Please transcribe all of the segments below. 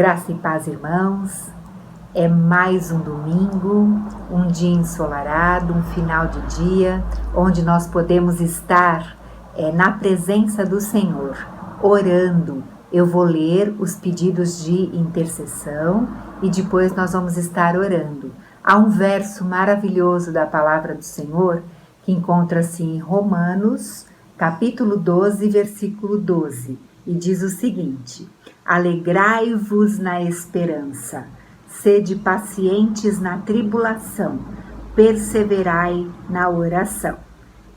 Graça e paz, irmãos. É mais um domingo, um dia ensolarado, um final de dia, onde nós podemos estar na presença do Senhor, orando. Eu vou ler os pedidos de intercessão e depois nós vamos estar orando. Há um verso maravilhoso da palavra do Senhor que encontra-se em Romanos, capítulo 12, versículo 12, e diz o seguinte: alegrai-vos na esperança, sede pacientes na tribulação, perseverai na oração.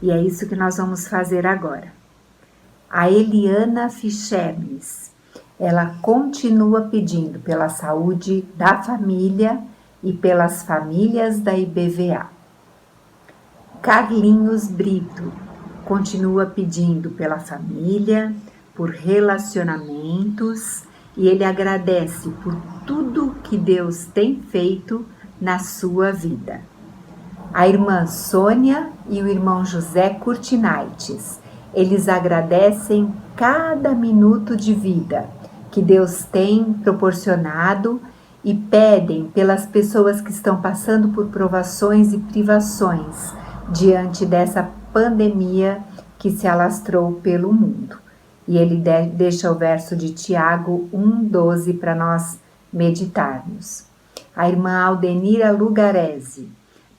E é isso que nós vamos fazer agora. A Eliana Fichermes, ela continua pedindo pela saúde da família e pelas famílias da IBVA. Carlinhos Brito continua pedindo pela família, por relacionamentos, e ele agradece por tudo que Deus tem feito na sua vida. A irmã Sônia e o irmão José Curtinaites, eles agradecem cada minuto de vida que Deus tem proporcionado e pedem pelas pessoas que estão passando por provações e privações diante dessa pandemia que se alastrou pelo mundo. E ele deixa o verso de Tiago 1,12 para nós meditarmos. A irmã Aldenira Lugarese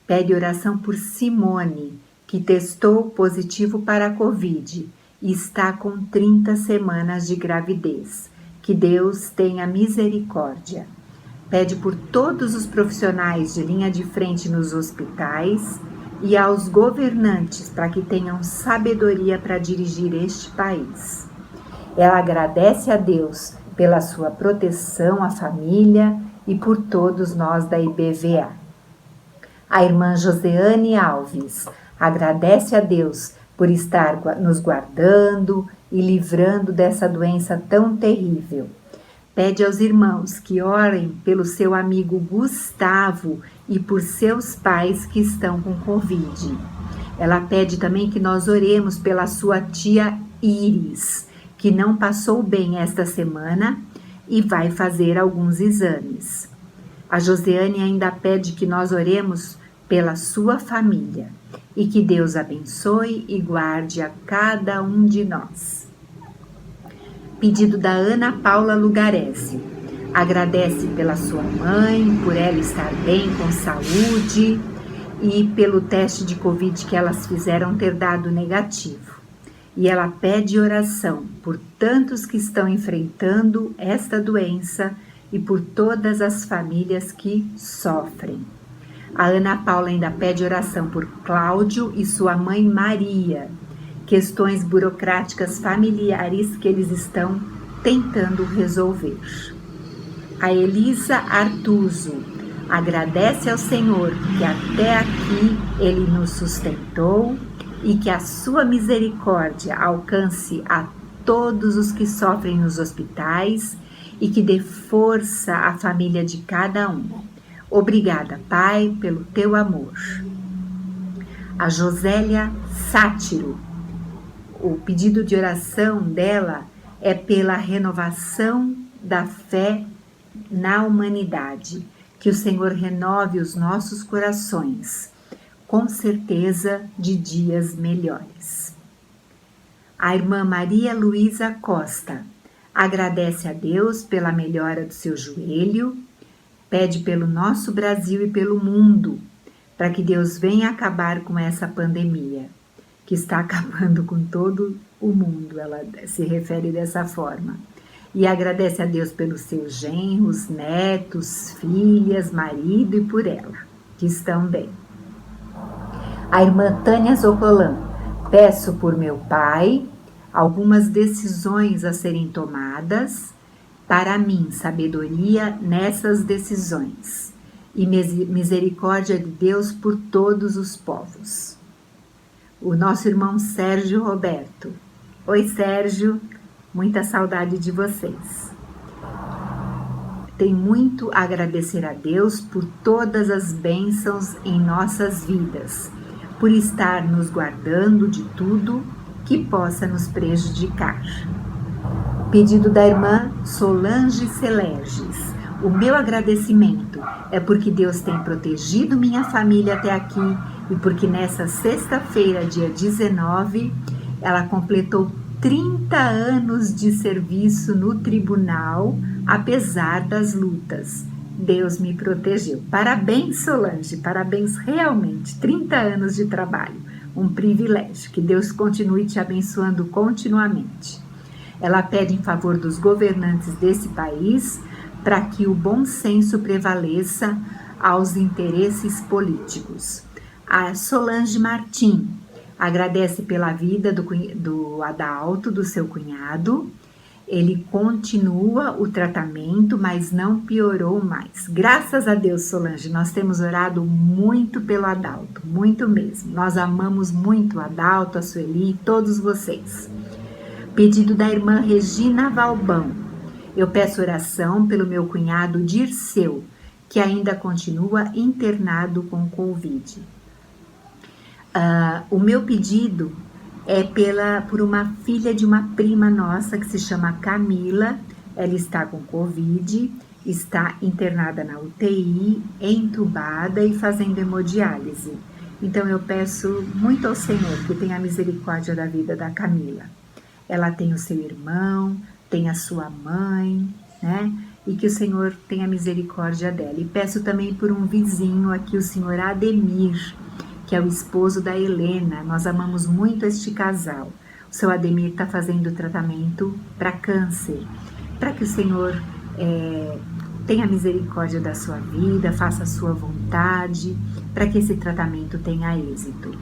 pede oração por Simone, que testou positivo para a Covid e está com 30 semanas de gravidez. Que Deus tenha misericórdia. Pede por todos os profissionais de linha de frente nos hospitais e aos governantes para que tenham sabedoria para dirigir este país. Ela agradece a Deus pela sua proteção à família e por todos nós da IBVA. A irmã Joseane Alves agradece a Deus por estar nos guardando e livrando dessa doença tão terrível. Pede aos irmãos que orem pelo seu amigo Gustavo e por seus pais que estão com Covid. Ela pede também que nós oremos pela sua tia Iris, que não passou bem esta semana e vai fazer alguns exames. A Josiane ainda pede que nós oremos pela sua família e que Deus abençoe e guarde a cada um de nós. Pedido da Ana Paula Lugarese. Agradece pela sua mãe, por ela estar bem, com saúde, e pelo teste de Covid que elas fizeram ter dado negativo. E ela pede oração por tantos que estão enfrentando esta doença e por todas as famílias que sofrem. A Ana Paula ainda pede oração por Cláudio e sua mãe Maria, questões burocráticas familiares que eles estão tentando resolver. A Elisa Artuso agradece ao Senhor que até aqui Ele nos sustentou e que a sua misericórdia alcance a todos os que sofrem nos hospitais e que dê força à família de cada um. Obrigada, Pai, pelo teu amor. A Josélia Sátiro, o pedido de oração dela é pela renovação da fé na humanidade, que o Senhor renove os nossos corações, com certeza de dias melhores. A irmã Maria Luísa Costa agradece a Deus pela melhora do seu joelho, pede pelo nosso Brasil e pelo mundo, para que Deus venha acabar com essa pandemia, que está acabando com todo o mundo, ela se refere dessa forma. E agradece a Deus pelos seus genros, netos, filhas, marido e por ela, que estão bem. A irmã Tânia Zocolan, peço por meu pai algumas decisões a serem tomadas, para mim sabedoria nessas decisões e misericórdia de Deus por todos os povos. O nosso irmão Sérgio Roberto. Oi, Sérgio, muita saudade de vocês. Tem muito a agradecer a Deus por todas as bênçãos em nossas vidas, por estar nos guardando de tudo que possa nos prejudicar. Pedido da irmã Solange Celerges. O meu agradecimento é porque Deus tem protegido minha família até aqui e porque nessa sexta-feira, dia 19, ela completou 30 anos de serviço no tribunal, apesar das lutas. Deus me protegeu. Parabéns, Solange, parabéns realmente. 30 anos de trabalho, um privilégio. Que Deus continue te abençoando continuamente. Ela pede em favor dos governantes desse país para que o bom senso prevaleça aos interesses políticos. A Solange Martim agradece pela vida do Adalto, do seu cunhado. Ele continua o tratamento, mas não piorou mais. Graças a Deus, Solange, nós temos orado muito pelo Adalto, muito mesmo. Nós amamos muito o Adalto, a Sueli e todos vocês. Pedido da irmã Regina Valbão. Eu peço oração pelo meu cunhado Dirceu, que ainda continua internado com Covid. O meu pedido é por uma filha de uma prima nossa que se chama Camila. Ela está com Covid, está internada na UTI, entubada e fazendo hemodiálise. Então eu peço muito ao Senhor que tenha misericórdia da vida da Camila. Ela tem o seu irmão, tem a sua mãe, né? E que o Senhor tenha misericórdia dela. E peço também por um vizinho aqui, o senhor Ademir, que é o esposo da Helena. Nós amamos muito este casal. O seu Ademir está fazendo tratamento para câncer, para que o Senhor tenha misericórdia da sua vida, faça a sua vontade, para que esse tratamento tenha êxito.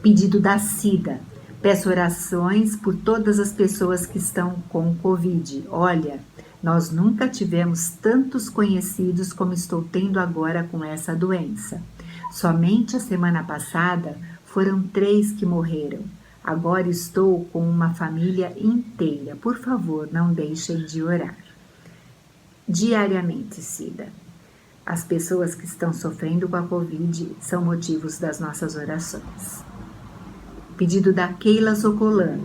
Pedido da Cida. Peço orações por todas as pessoas que estão com Covid. Olha, nós nunca tivemos tantos conhecidos como estou tendo agora com essa doença. Somente a semana passada foram 3 que morreram. Agora estou com uma família inteira. Por favor, não deixem de orar. Diariamente, Cida. As pessoas que estão sofrendo com a Covid são motivos das nossas orações. Pedido da Keila Zocolan.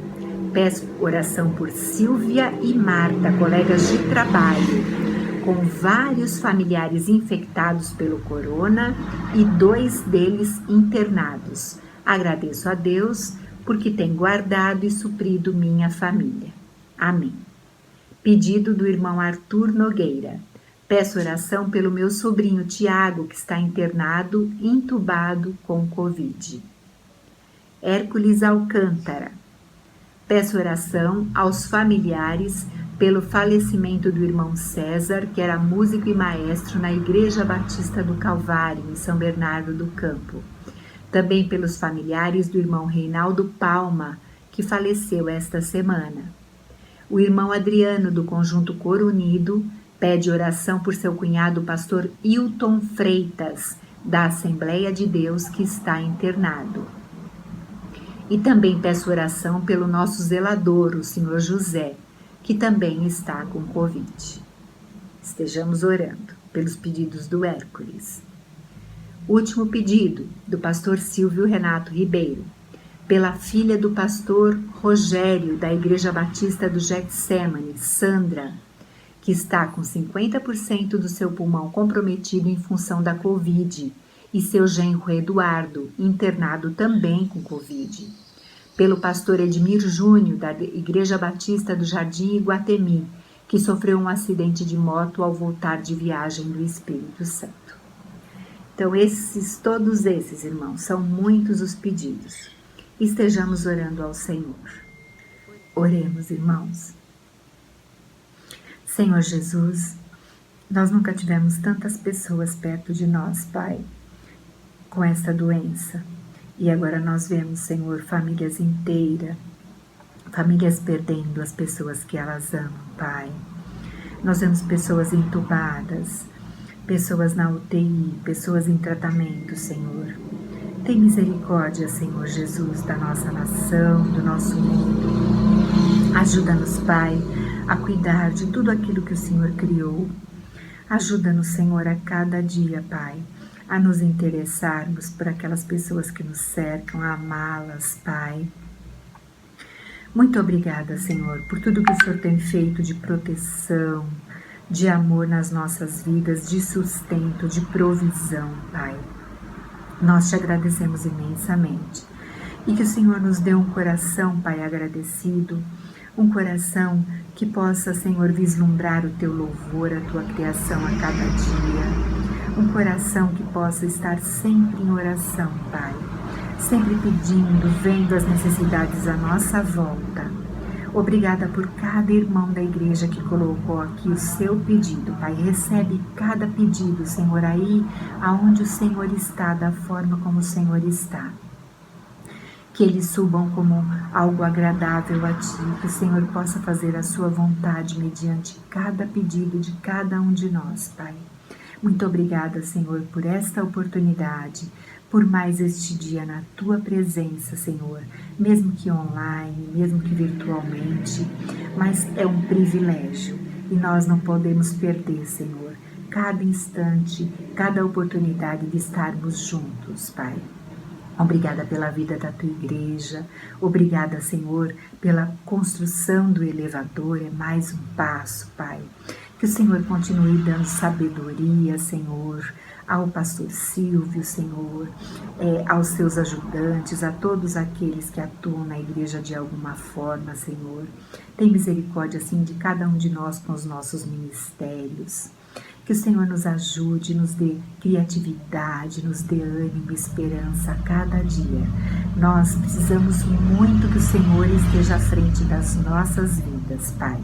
Peço oração por Silvia e Marta, colegas de trabalho, com vários familiares infectados pelo corona e 2 deles internados. Agradeço a Deus porque tem guardado e suprido minha família. Amém. Pedido do irmão Arthur Nogueira. Peço oração pelo meu sobrinho Tiago, que está internado, intubado com Covid. Hércules Alcântara. Peço oração aos familiares pelo falecimento do irmão César, que era músico e maestro na Igreja Batista do Calvário, em São Bernardo do Campo. Também pelos familiares do irmão Reinaldo Palma, que faleceu esta semana. O irmão Adriano, do Conjunto Coro Unido, pede oração por seu cunhado, pastor Hilton Freitas, da Assembleia de Deus, que está internado. E também peço oração pelo nosso zelador, o senhor José, que também está com Covid. Estejamos orando pelos pedidos do Hércules. Último pedido, do pastor Silvio Renato Ribeiro, pela filha do pastor Rogério, da Igreja Batista do Getsemane, Sandra, que está com 50% do seu pulmão comprometido em função da Covid, e seu genro Eduardo, internado também com Covid. Pelo pastor Edmir Júnior, da Igreja Batista do Jardim Iguatemi, que sofreu um acidente de moto ao voltar de viagem do Espírito Santo. Então, todos esses, irmãos, são muitos os pedidos. Estejamos orando ao Senhor. Oremos, irmãos. Senhor Jesus, nós nunca tivemos tantas pessoas perto de nós, Pai, com esta doença. E agora nós vemos, Senhor, famílias inteiras, famílias perdendo as pessoas que elas amam, Pai. Nós vemos pessoas entubadas, pessoas na UTI, pessoas em tratamento, Senhor. Tem misericórdia, Senhor Jesus, da nossa nação, do nosso mundo. Ajuda-nos, Pai, a cuidar de tudo aquilo que o Senhor criou. Ajuda-nos, Senhor, a cada dia, Pai, a nos interessarmos por aquelas pessoas que nos cercam, a amá-las, Pai. Muito obrigada, Senhor, por tudo que o Senhor tem feito de proteção, de amor nas nossas vidas, de sustento, de provisão, Pai. Nós te agradecemos imensamente. E que o Senhor nos dê um coração, Pai, agradecido, um coração que possa, Senhor, vislumbrar o teu louvor, a tua criação a cada dia. Um coração que possa estar sempre em oração, Pai. Sempre pedindo, vendo as necessidades à nossa volta. Obrigada por cada irmão da igreja que colocou aqui o seu pedido, Pai. Recebe cada pedido, Senhor, aí aonde o Senhor está, da forma como o Senhor está. Que eles subam como algo agradável a Ti, que o Senhor possa fazer a Sua vontade mediante cada pedido de cada um de nós, Pai. Muito obrigada, Senhor, por esta oportunidade, por mais este dia na Tua presença, Senhor, mesmo que online, mesmo que virtualmente, mas é um privilégio e nós não podemos perder, Senhor, cada instante, cada oportunidade de estarmos juntos, Pai. Obrigada pela vida da Tua igreja, obrigada, Senhor, pela construção do elevador, é mais um passo, Pai. Que o Senhor continue dando sabedoria, Senhor, ao pastor Silvio, Senhor, aos seus ajudantes, a todos aqueles que atuam na igreja de alguma forma, Senhor. Tem misericórdia, assim, de cada um de nós com os nossos ministérios. Que o Senhor nos ajude, nos dê criatividade, nos dê ânimo e esperança a cada dia. Nós precisamos muito que o Senhor esteja à frente das nossas vidas, Pai.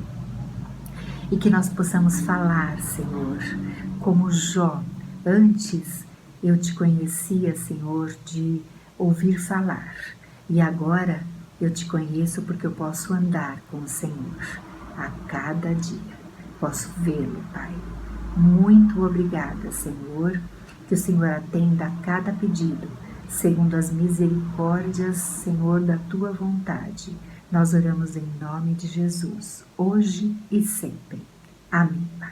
E que nós possamos falar, Senhor, como Jó. Antes eu te conhecia, Senhor, de ouvir falar. E agora eu te conheço porque eu posso andar com o Senhor a cada dia. Posso vê-lo, Pai. Muito obrigada, Senhor, que o Senhor atenda a cada pedido, segundo as misericórdias, Senhor, da Tua vontade. Nós oramos em nome de Jesus, hoje e sempre. Amém, Pai.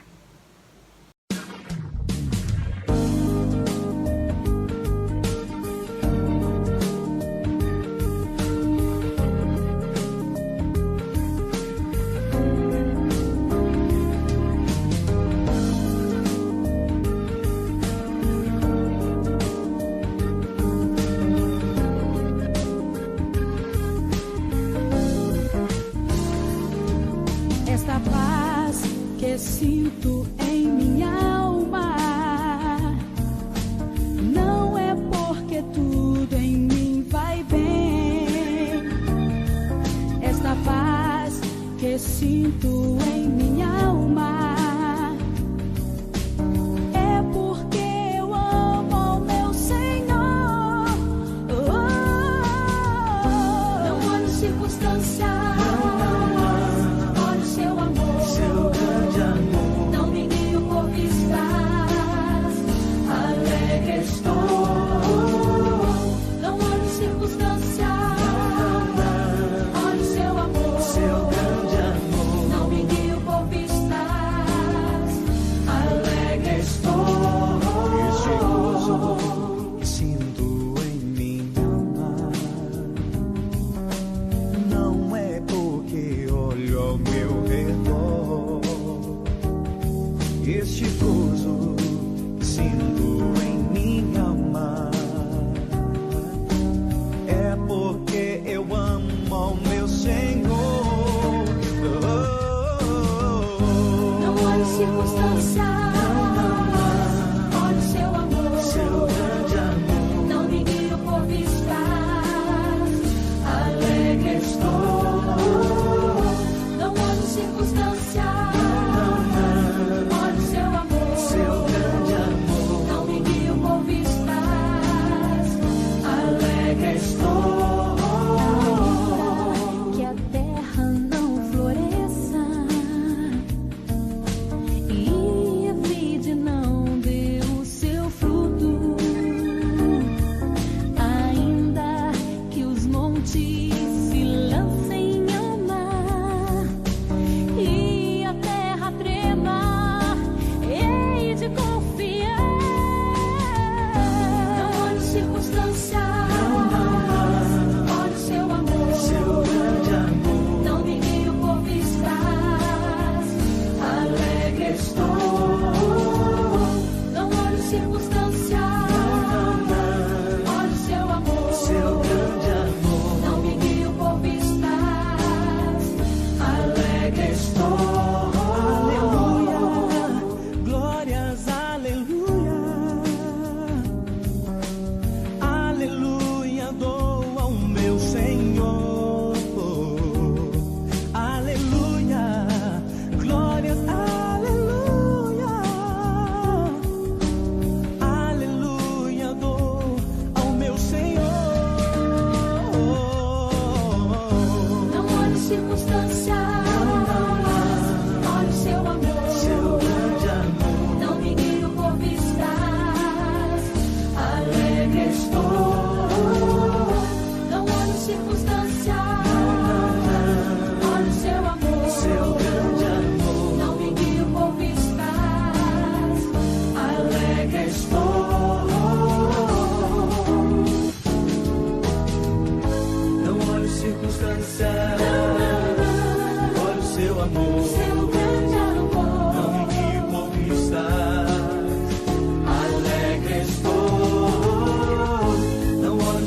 Esta paz que sinto em minha alma não é porque tudo em mim vai bem. Esta paz que sinto em minha alma é porque eu amo o meu Senhor. Não olho circunstâncias. Este gozo sinto em minha alma é porque eu amo ao meu Senhor. Não olhe circunstâncias, olhe seu amor, seu grande amor. Não me guio por vistas, alegre estou. Não olhe circunstâncias.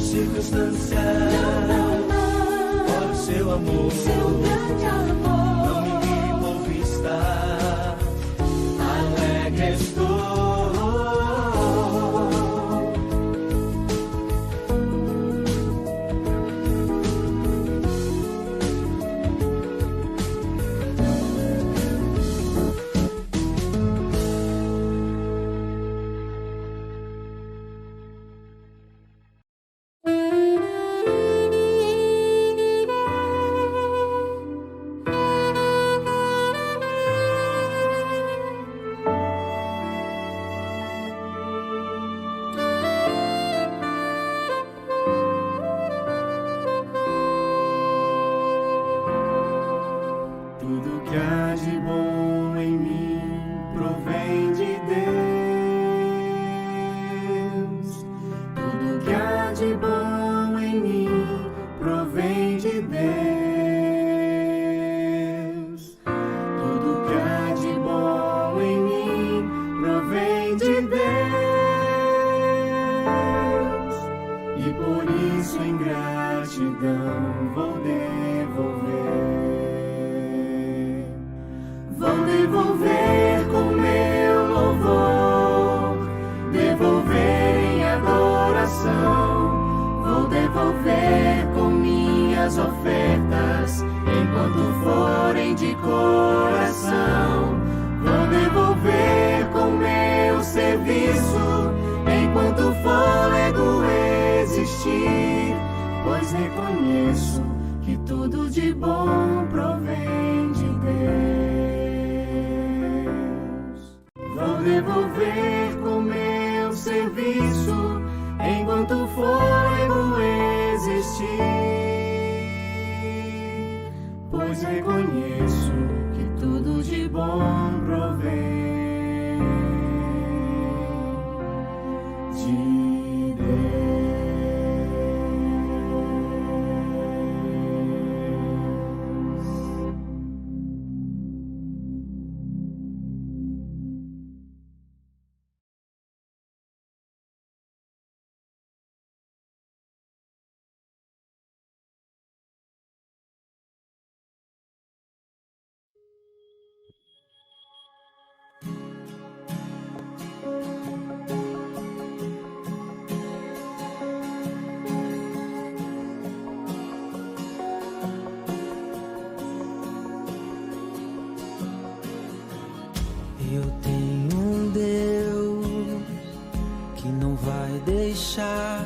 circunstância. não. Por seu amor, Seu grande amor. não me limpo está. Alegre estou. Tudo que há de bom em mim provém de Deus. Tudo que há de bom em mim provém de Deus. Tudo que há de bom em mim provém de Deus. E por isso em gratidão vou devolver. Vou devolver com meu louvor, devolver em adoração. Vou devolver com minhas ofertas, enquanto forem de coração. Vou devolver com meu serviço, enquanto o fôlego existir. Pois reconheço que tudo de bom provém de Deus. Vou devolver com meu serviço, enquanto o fôlego existir. Pois reconheço que tudo de bom provém de Deus. Eu tenho um Deus que não vai deixar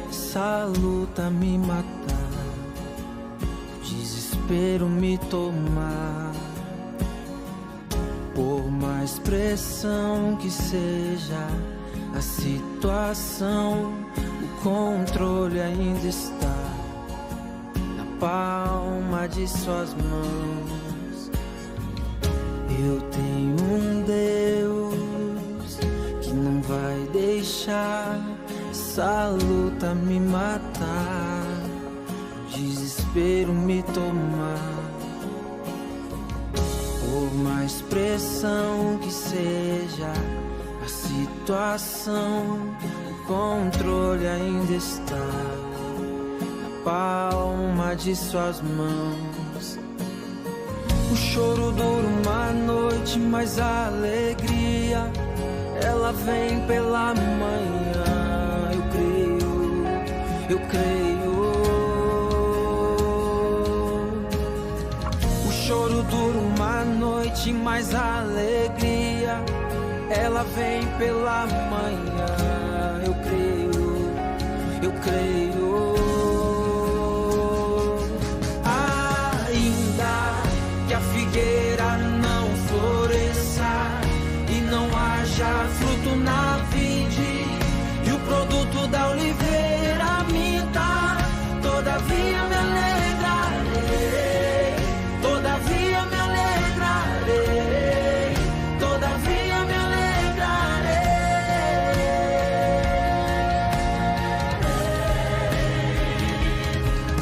essa luta me matar, o desespero me tomar. Por mais pressão que seja a situação, o controle ainda está na palma de suas mãos. Eu tenho um Deus que não vai deixar essa luta me matar, o desespero me tomar. Por mais pressão que seja a situação, o controle ainda está na palma de suas mãos. O choro dura uma noite, mas a alegria ela vem pela manhã. Eu creio, eu creio. O choro dura uma noite, mas a alegria ela vem pela manhã. Eu creio, eu creio. Que a figueira não floresça e não haja fruto na vide, e o produto da oliveira minta, todavia me alegrarei, todavia me alegrarei, todavia me alegrarei.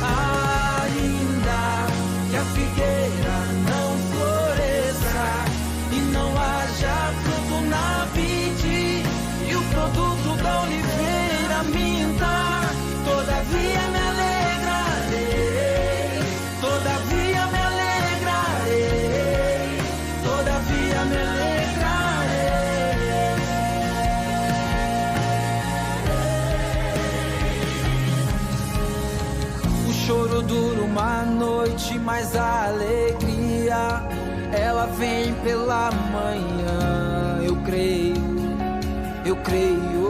Ainda que a figueira produto da oliveira minta, todavia choro dura uma noite, mas a alegria, ela vem pela manhã. Eu creio, eu creio.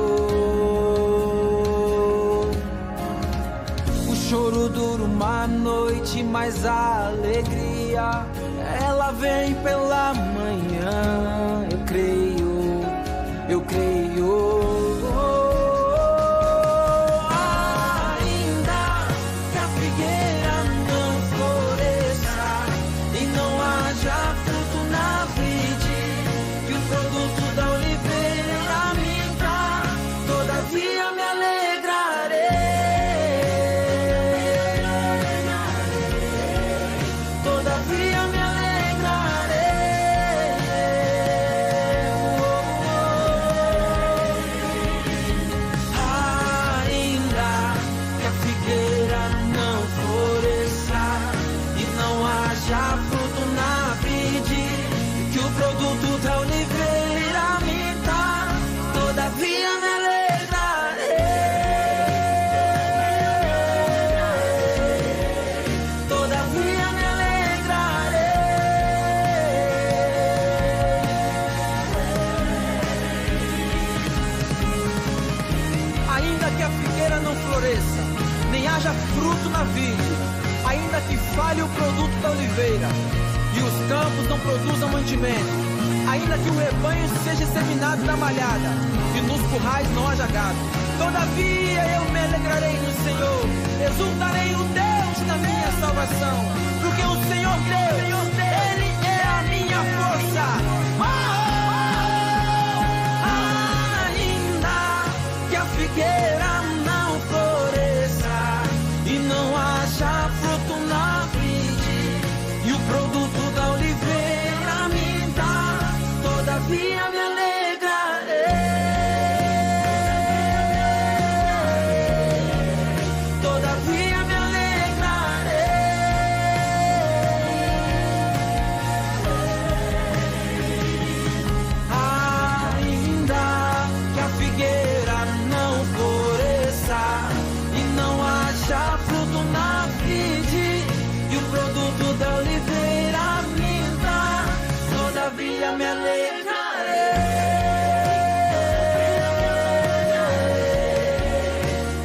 O choro dura uma noite, mas a alegria, ela vem pela manhã. Eu creio, eu creio. Ainda que falhe o produto da oliveira e os campos não produzam mantimento, ainda que o rebanho seja exterminado da malhada e nos currais não haja gado, todavia eu me alegrarei no Senhor, exultarei o Deus da minha salvação, porque o Senhor Deus, Ele é a minha força. Ainda que a figueira não floresça e não haja fruto na vide, e o produto da oliveira me dá, todavia me alegrarei, todavia me alegrarei. Ainda que a figueira não floresça e não haja fruto na vide, e o produto da oliveira me dá, todavia me alegrarei,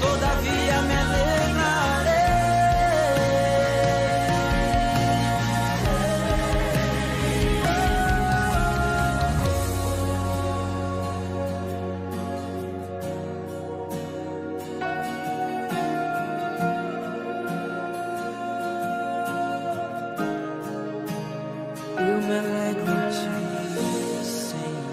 todavia me alegrarei. Eu me alegro em ti, Senhor.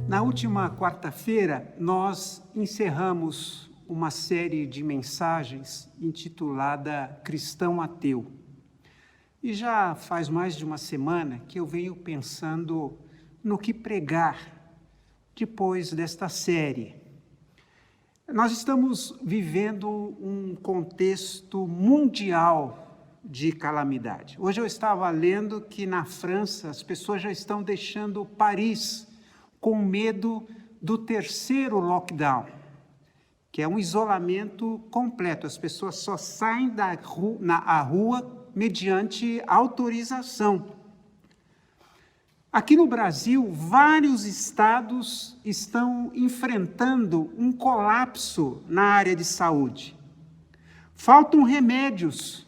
Na última quarta-feira, nós encerramos uma série de mensagens intitulada Cristão Ateu. E já faz mais de uma semana que eu venho pensando no que pregar depois desta série. Nós estamos vivendo um contexto mundial de calamidade. Hoje eu estava lendo que na França as pessoas já estão deixando Paris com medo do terceiro lockdown, que é um isolamento completo. As pessoas só saem à rua mediante autorização. Aqui no Brasil, vários estados estão enfrentando um colapso na área de saúde. Faltam remédios,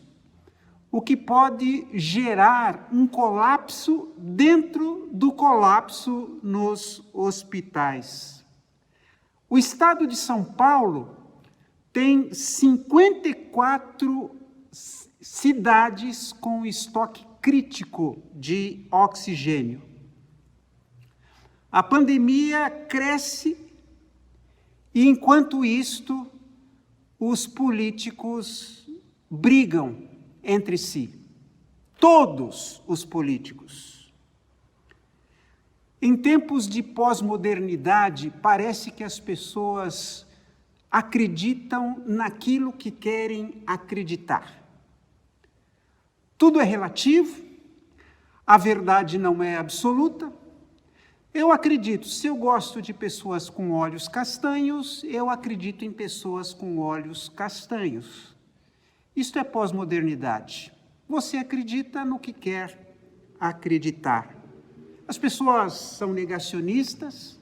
o que pode gerar um colapso dentro do colapso nos hospitais. O estado de São Paulo tem 54 cidades com estoque crítico de oxigênio. A pandemia cresce e, enquanto isto, os políticos brigam entre si. Todos os políticos. Em tempos de pós-modernidade, parece que as pessoas acreditam naquilo que querem acreditar. Tudo é relativo, a verdade não é absoluta. Eu acredito, se eu gosto de pessoas com olhos castanhos, eu acredito em pessoas com olhos castanhos. Isto é pós-modernidade. Você acredita no que quer acreditar. As pessoas são negacionistas,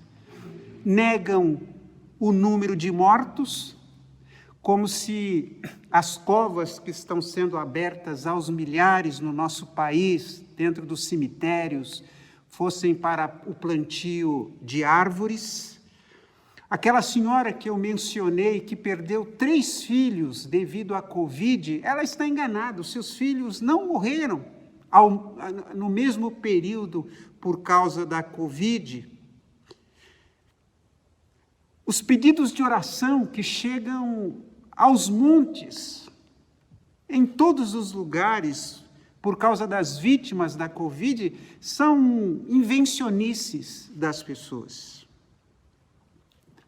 negam o número de mortos, como se as covas que estão sendo abertas aos milhares no nosso país, dentro dos cemitérios, fossem para o plantio de árvores. Aquela senhora que eu mencionei, que perdeu 3 filhos devido à Covid, ela está enganada, os seus filhos não morreram no mesmo período por causa da Covid. Os pedidos de oração que chegam aos montes, em todos os lugares, por causa das vítimas da Covid, são invencionices das pessoas.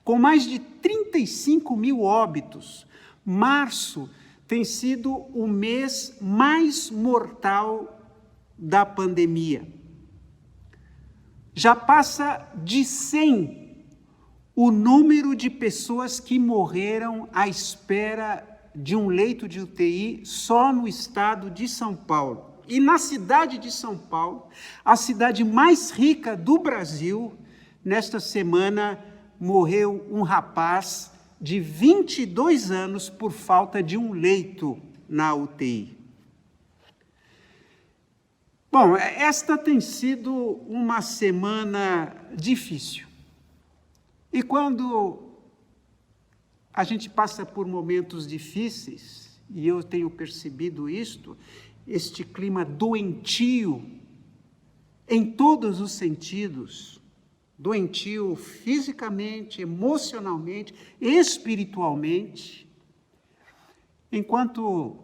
Com mais de 35 mil óbitos, março tem sido o mês mais mortal da pandemia. Já passa de 100 o número de pessoas que morreram à espera de um leito de UTI só no estado de São Paulo. E na cidade de São Paulo, a cidade mais rica do Brasil, nesta semana morreu um rapaz de 22 anos por falta de um leito na UTI. Bom, esta tem sido uma semana difícil. E quando a gente passa por momentos difíceis, e eu tenho percebido isto, este clima doentio, em todos os sentidos, doentio fisicamente, emocionalmente, espiritualmente. Enquanto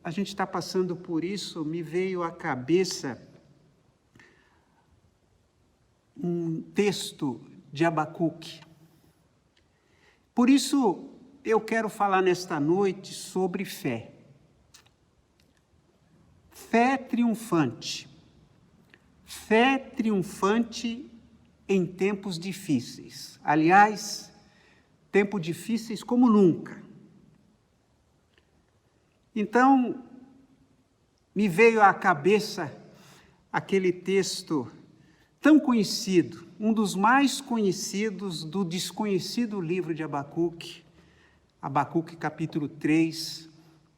a gente está passando por isso, me veio à cabeça um texto de Abacuque. Por isso, eu quero falar nesta noite sobre fé. Fé triunfante. Fé triunfante em tempos difíceis. Aliás, tempos difíceis como nunca. Então, me veio à cabeça aquele texto tão conhecido, um dos mais conhecidos do desconhecido livro de Abacuque, Abacuque capítulo 3,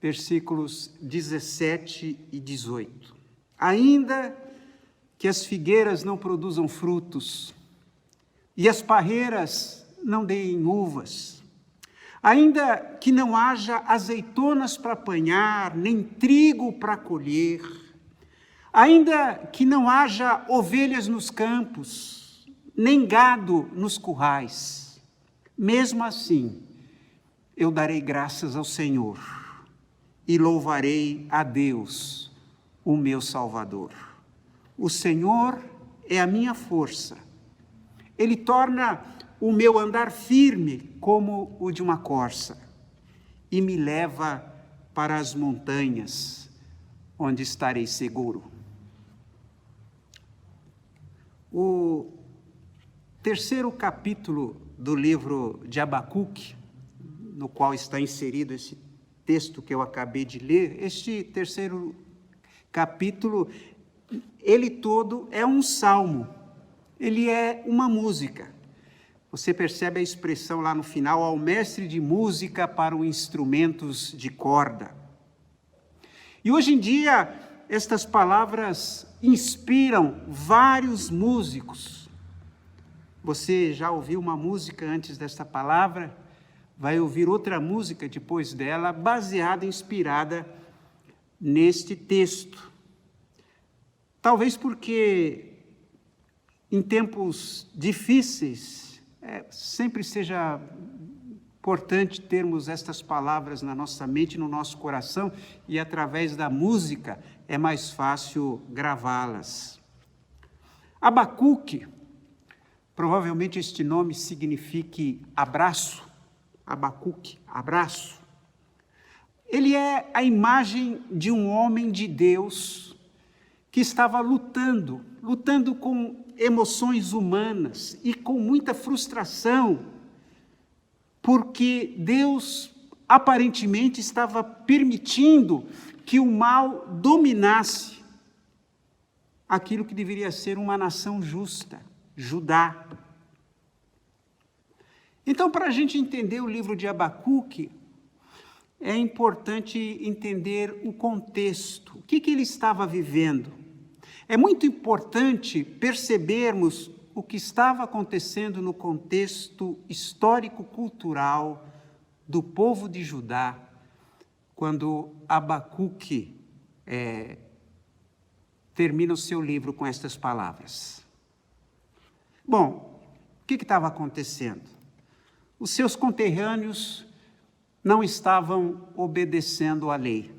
versículos 17 e 18. Ainda que as figueiras não produzam frutos, e as parreiras não deem uvas, ainda que não haja azeitonas para apanhar, nem trigo para colher, ainda que não haja ovelhas nos campos, nem gado nos currais, mesmo assim, eu darei graças ao Senhor e louvarei a Deus, o meu Salvador. O Senhor é a minha força. Ele torna o meu andar firme como o de uma corça e me leva para as montanhas, onde estarei seguro. O terceiro capítulo do livro de Abacuque, no qual está inserido esse texto que eu acabei de ler, este terceiro capítulo, ele todo é um salmo, ele é uma música. Você percebe a expressão lá no final, ao mestre de música para os instrumentos de corda. E hoje em dia, estas palavras inspiram vários músicos. Você já ouviu uma música antes desta palavra? Vai ouvir outra música depois dela, baseada, inspirada neste texto. Talvez porque em tempos difíceis, sempre seja importante termos estas palavras na nossa mente, no nosso coração, e através da música é mais fácil gravá-las. Abacuque, provavelmente este nome signifique abraço, Abacuque, abraço. Ele é a imagem de um homem de Deus que estava lutando com emoções humanas e com muita frustração, porque Deus aparentemente estava permitindo que o mal dominasse aquilo que deveria ser uma nação justa, Judá. Então, para a gente entender o livro de Abacuque, é importante entender o contexto, o que ele estava vivendo. É muito importante percebermos o que estava acontecendo no contexto histórico-cultural do povo de Judá, quando Abacuque termina o seu livro com estas palavras. Bom, o que estava acontecendo? Os seus conterrâneos não estavam obedecendo à lei.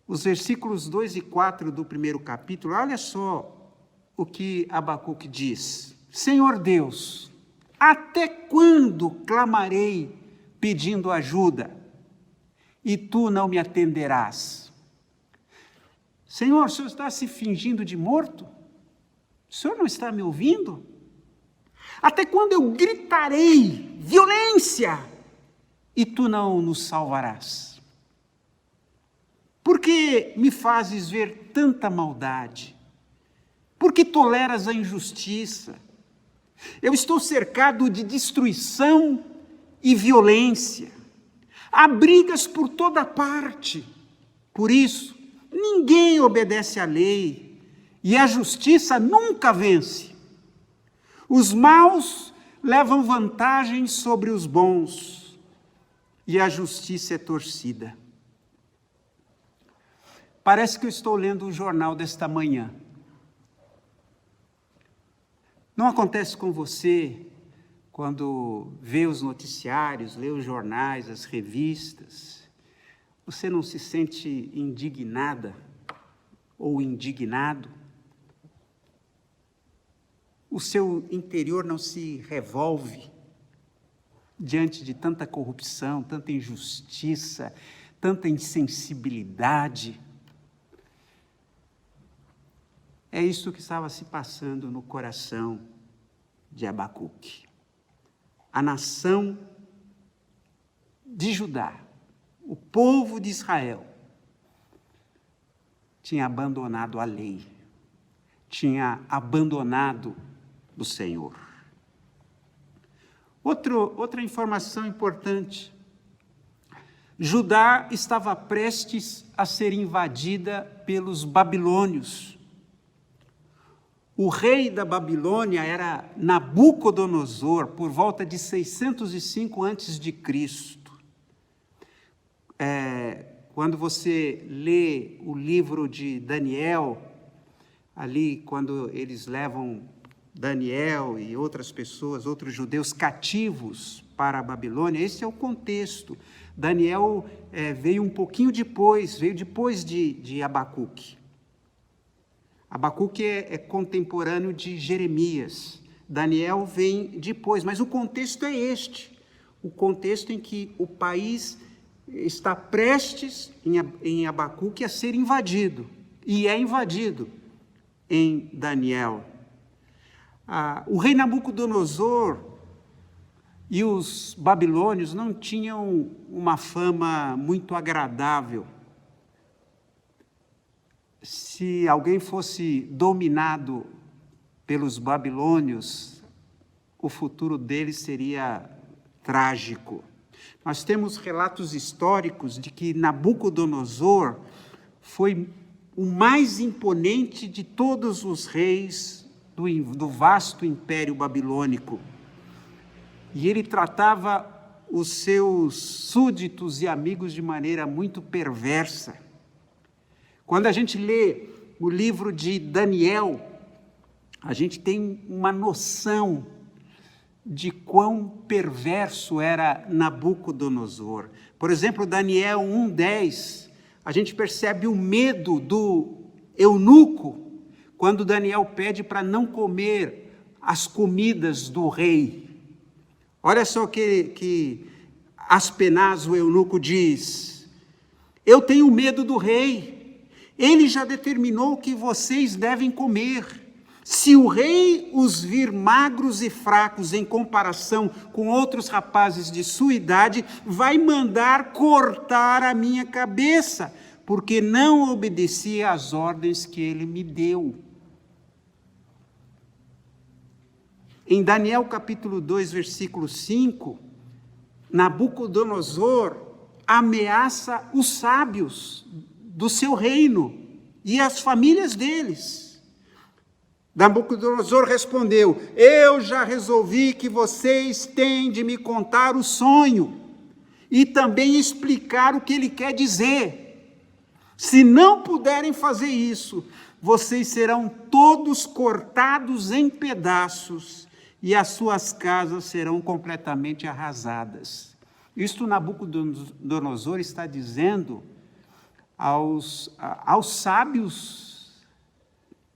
Os versículos 2 e 4 do primeiro capítulo, olha só o que Abacuque diz. Senhor Deus, até quando clamarei pedindo ajuda e tu não me atenderás? Senhor, o Senhor está se fingindo de morto? O Senhor não está me ouvindo? Até quando eu gritarei violência e tu não nos salvarás? Por que me fazes ver tanta maldade? Por que toleras a injustiça? Eu estou cercado de destruição e violência. Há brigas por toda parte. Por isso, ninguém obedece à lei e a justiça nunca vence. Os maus levam vantagem sobre os bons e a justiça é torcida. Parece que eu estou lendo o jornal desta manhã. Não acontece com você quando vê os noticiários, lê os jornais, as revistas, você não se sente indignada ou indignado? O seu interior não se revolve diante de tanta corrupção, tanta injustiça, tanta insensibilidade? É isso que estava se passando no coração de Abacuque. A nação de Judá, o povo de Israel, tinha abandonado a lei, tinha abandonado o Senhor. Outra informação importante: Judá estava prestes a ser invadida pelos babilônios. O rei da Babilônia era Nabucodonosor, por volta de 605 a.C. Quando você lê o livro de Daniel, ali quando eles levam Daniel e outras pessoas, outros judeus cativos para a Babilônia, esse é o contexto. Daniel veio um pouquinho depois, veio depois de Abacuque. Abacuque é contemporâneo de Jeremias. Daniel vem depois, mas o contexto é este. O contexto em que o país está prestes, em Abacuque, a ser invadido. E é invadido em Daniel. O rei Nabucodonosor e os babilônios não tinham uma fama muito agradável. Se alguém fosse dominado pelos babilônios, o futuro deles seria trágico. Nós temos relatos históricos de que Nabucodonosor foi o mais imponente de todos os reis do vasto império babilônico. E ele tratava os seus súditos e amigos de maneira muito perversa. Quando a gente lê o livro de Daniel, a gente tem uma noção de quão perverso era Nabucodonosor. Por exemplo, Daniel 1:10, a gente percebe o medo do eunuco quando Daniel pede para não comer as comidas do rei. Olha só que Aspenaz, o eunuco, diz: eu tenho medo do rei, ele já determinou o que vocês devem comer. Se o rei os vir magros e fracos em comparação com outros rapazes de sua idade, vai mandar cortar a minha cabeça, porque não obedeci às ordens que ele me deu. Em Daniel capítulo 2, versículo 5, Nabucodonosor ameaça os sábios do seu reino e as famílias deles. Nabucodonosor respondeu: eu já resolvi que vocês têm de me contar o sonho e também explicar o que ele quer dizer. Se não puderem fazer isso, vocês serão todos cortados em pedaços e as suas casas serão completamente arrasadas. Isto Nabucodonosor está dizendo aos sábios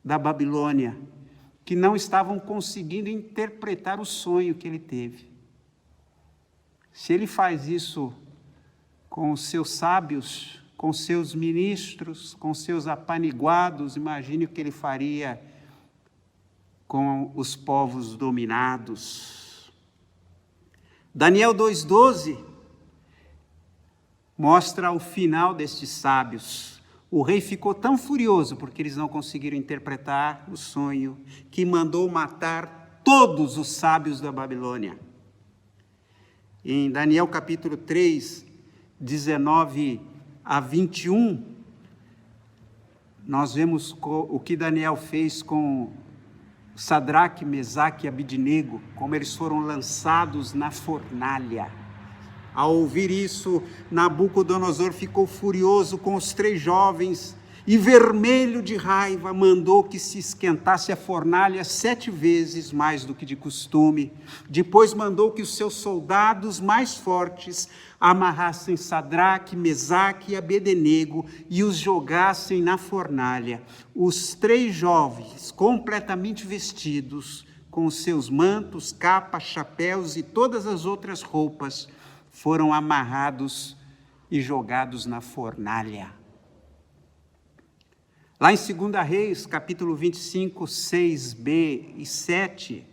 da Babilônia, que não estavam conseguindo interpretar o sonho que ele teve. Se ele faz isso com os seus sábios, com seus ministros, com seus apaniguados, imagine o que ele faria com os povos dominados. Daniel 2,12 mostra o final destes sábios. O rei ficou tão furioso porque eles não conseguiram interpretar o sonho, que mandou matar todos os sábios da Babilônia. Em Daniel capítulo 3, 19 a 21, nós vemos o que Daniel fez com Sadraque, Mesaque e Abidnego, como eles foram lançados na fornalha. Ao ouvir isso, Nabucodonosor ficou furioso com os 3 jovens e, vermelho de raiva, mandou que se esquentasse a fornalha 7 vezes mais do que de costume. Depois mandou que os seus soldados mais fortes amarrassem Sadraque, Mesaque e Abednego e os jogassem na fornalha. Os 3 jovens, completamente vestidos, com os seus mantos, capas, chapéus e todas as outras roupas, foram amarrados e jogados na fornalha. Lá em 2 Reis, capítulo 25, 6b e 7,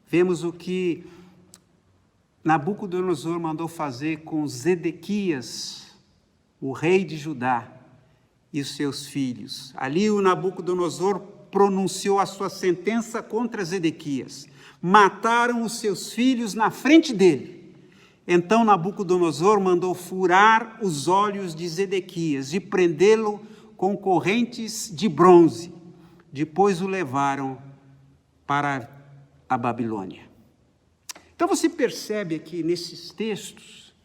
vemos o que Nabucodonosor mandou fazer com Zedequias, o rei de Judá, e os seus filhos. Ali o Nabucodonosor pronunciou a sua sentença contra Zedequias. Mataram os seus filhos na frente dele. Então Nabucodonosor mandou furar os olhos de Zedequias e prendê-lo com correntes de bronze. Depois o levaram para a Babilônia. Então você percebe aqui nesses textos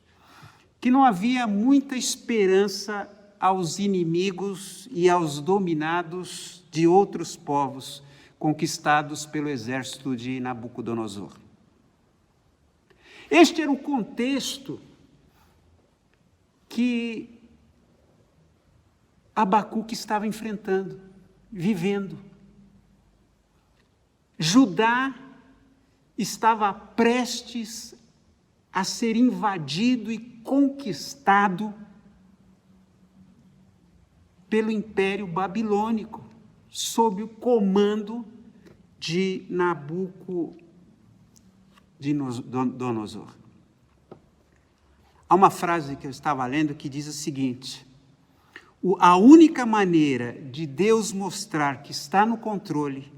que não havia muita esperança aos inimigos e aos dominados de outros povos conquistados pelo exército de Nabucodonosor. Este era o contexto que Abacuque estava enfrentando, vivendo. Judá estava prestes a ser invadido e conquistado pelo Império Babilônico, sob o comando de Nabucodonosor. Há uma frase que eu estava lendo que diz o seguinte: a única maneira de Deus mostrar que está no controle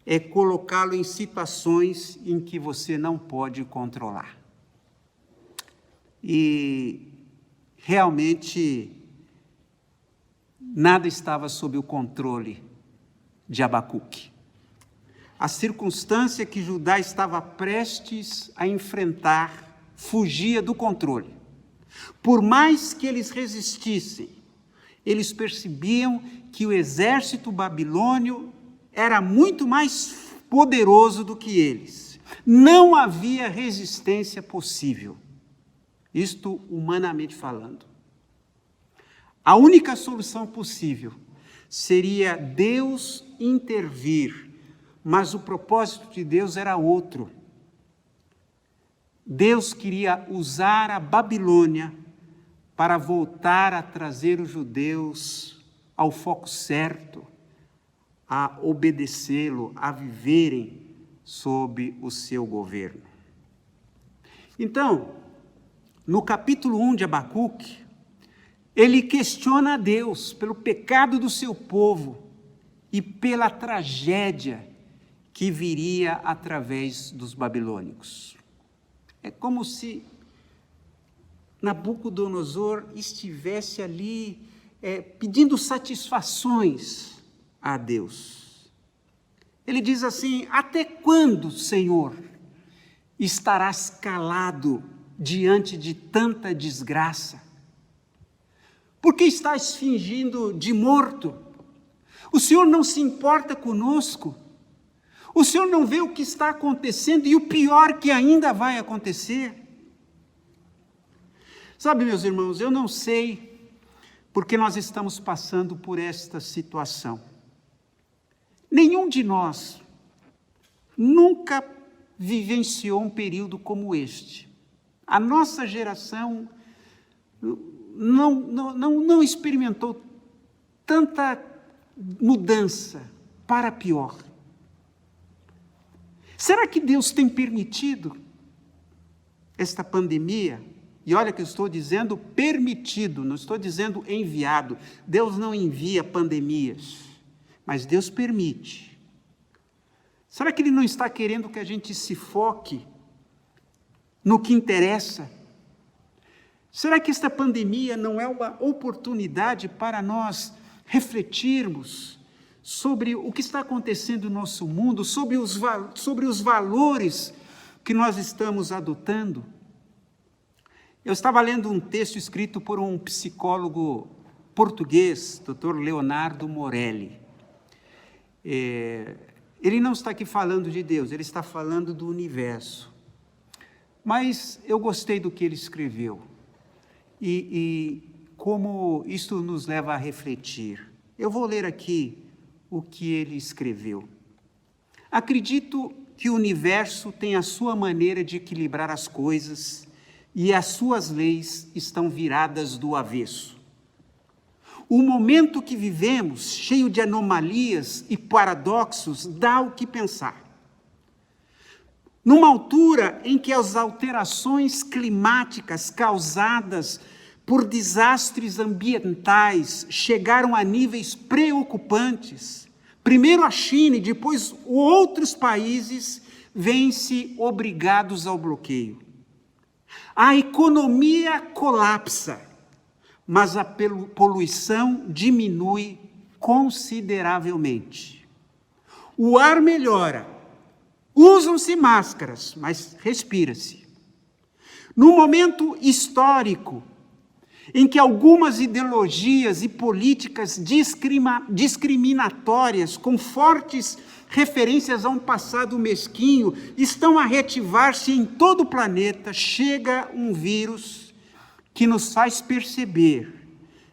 é colocá-lo em situações em que você não pode controlar. E realmente nada estava sob o controle de Abacuque. A circunstância que Judá estava prestes a enfrentar fugia do controle. Por mais que eles resistissem, eles percebiam que o exército babilônio era muito mais poderoso do que eles. Não havia resistência possível. Isto humanamente falando. A única solução possível seria Deus intervir, mas o propósito de Deus era outro. Deus queria usar a Babilônia para voltar a trazer os judeus ao foco certo, a obedecê-lo, a viverem sob o seu governo. Então, no capítulo 1 de Abacuque, ele questiona a Deus pelo pecado do seu povo e pela tragédia que viria através dos babilônicos. É como se Nabucodonosor estivesse ali pedindo satisfações a Deus. Ele diz assim: até quando, Senhor, estarás calado diante de tanta desgraça? Por que estás fingindo de morto? O Senhor não se importa conosco? O Senhor não vê o que está acontecendo e o pior que ainda vai acontecer? Sabe, meus irmãos, eu não sei porque nós estamos passando por esta situação. Nenhum de nós nunca vivenciou um período como este. A nossa geração não experimentou tanta mudança para pior. Será que Deus tem permitido esta pandemia? E olha que eu estou dizendo permitido, não estou dizendo enviado. Deus não envia pandemias, mas Deus permite. Será que Ele não está querendo que a gente se foque no que interessa? Será que esta pandemia não é uma oportunidade para nós refletirmos sobre o que está acontecendo no nosso mundo, sobre os valores que nós estamos adotando? Eu estava lendo um texto escrito por um psicólogo português, Dr. Leonardo Morelli. Ele não está aqui falando de Deus, ele está falando do universo. Mas eu gostei do que ele escreveu. E como isto nos leva a refletir. Eu vou ler aqui o que ele escreveu. Acredito que o universo tem a sua maneira de equilibrar as coisas e as suas leis estão viradas do avesso. O momento que vivemos, cheio de anomalias e paradoxos, dá o que pensar. Numa altura em que as alterações climáticas causadas por desastres ambientais chegaram a níveis preocupantes, primeiro a China e depois outros países vêm-se obrigados ao bloqueio. A economia colapsa, mas a poluição diminui consideravelmente. O ar melhora, usam-se máscaras, mas respira-se. No momento histórico em que algumas ideologias e políticas discriminatórias, com fortes referências a um passado mesquinho, estão a reativar-se em todo o planeta, chega um vírus que nos faz perceber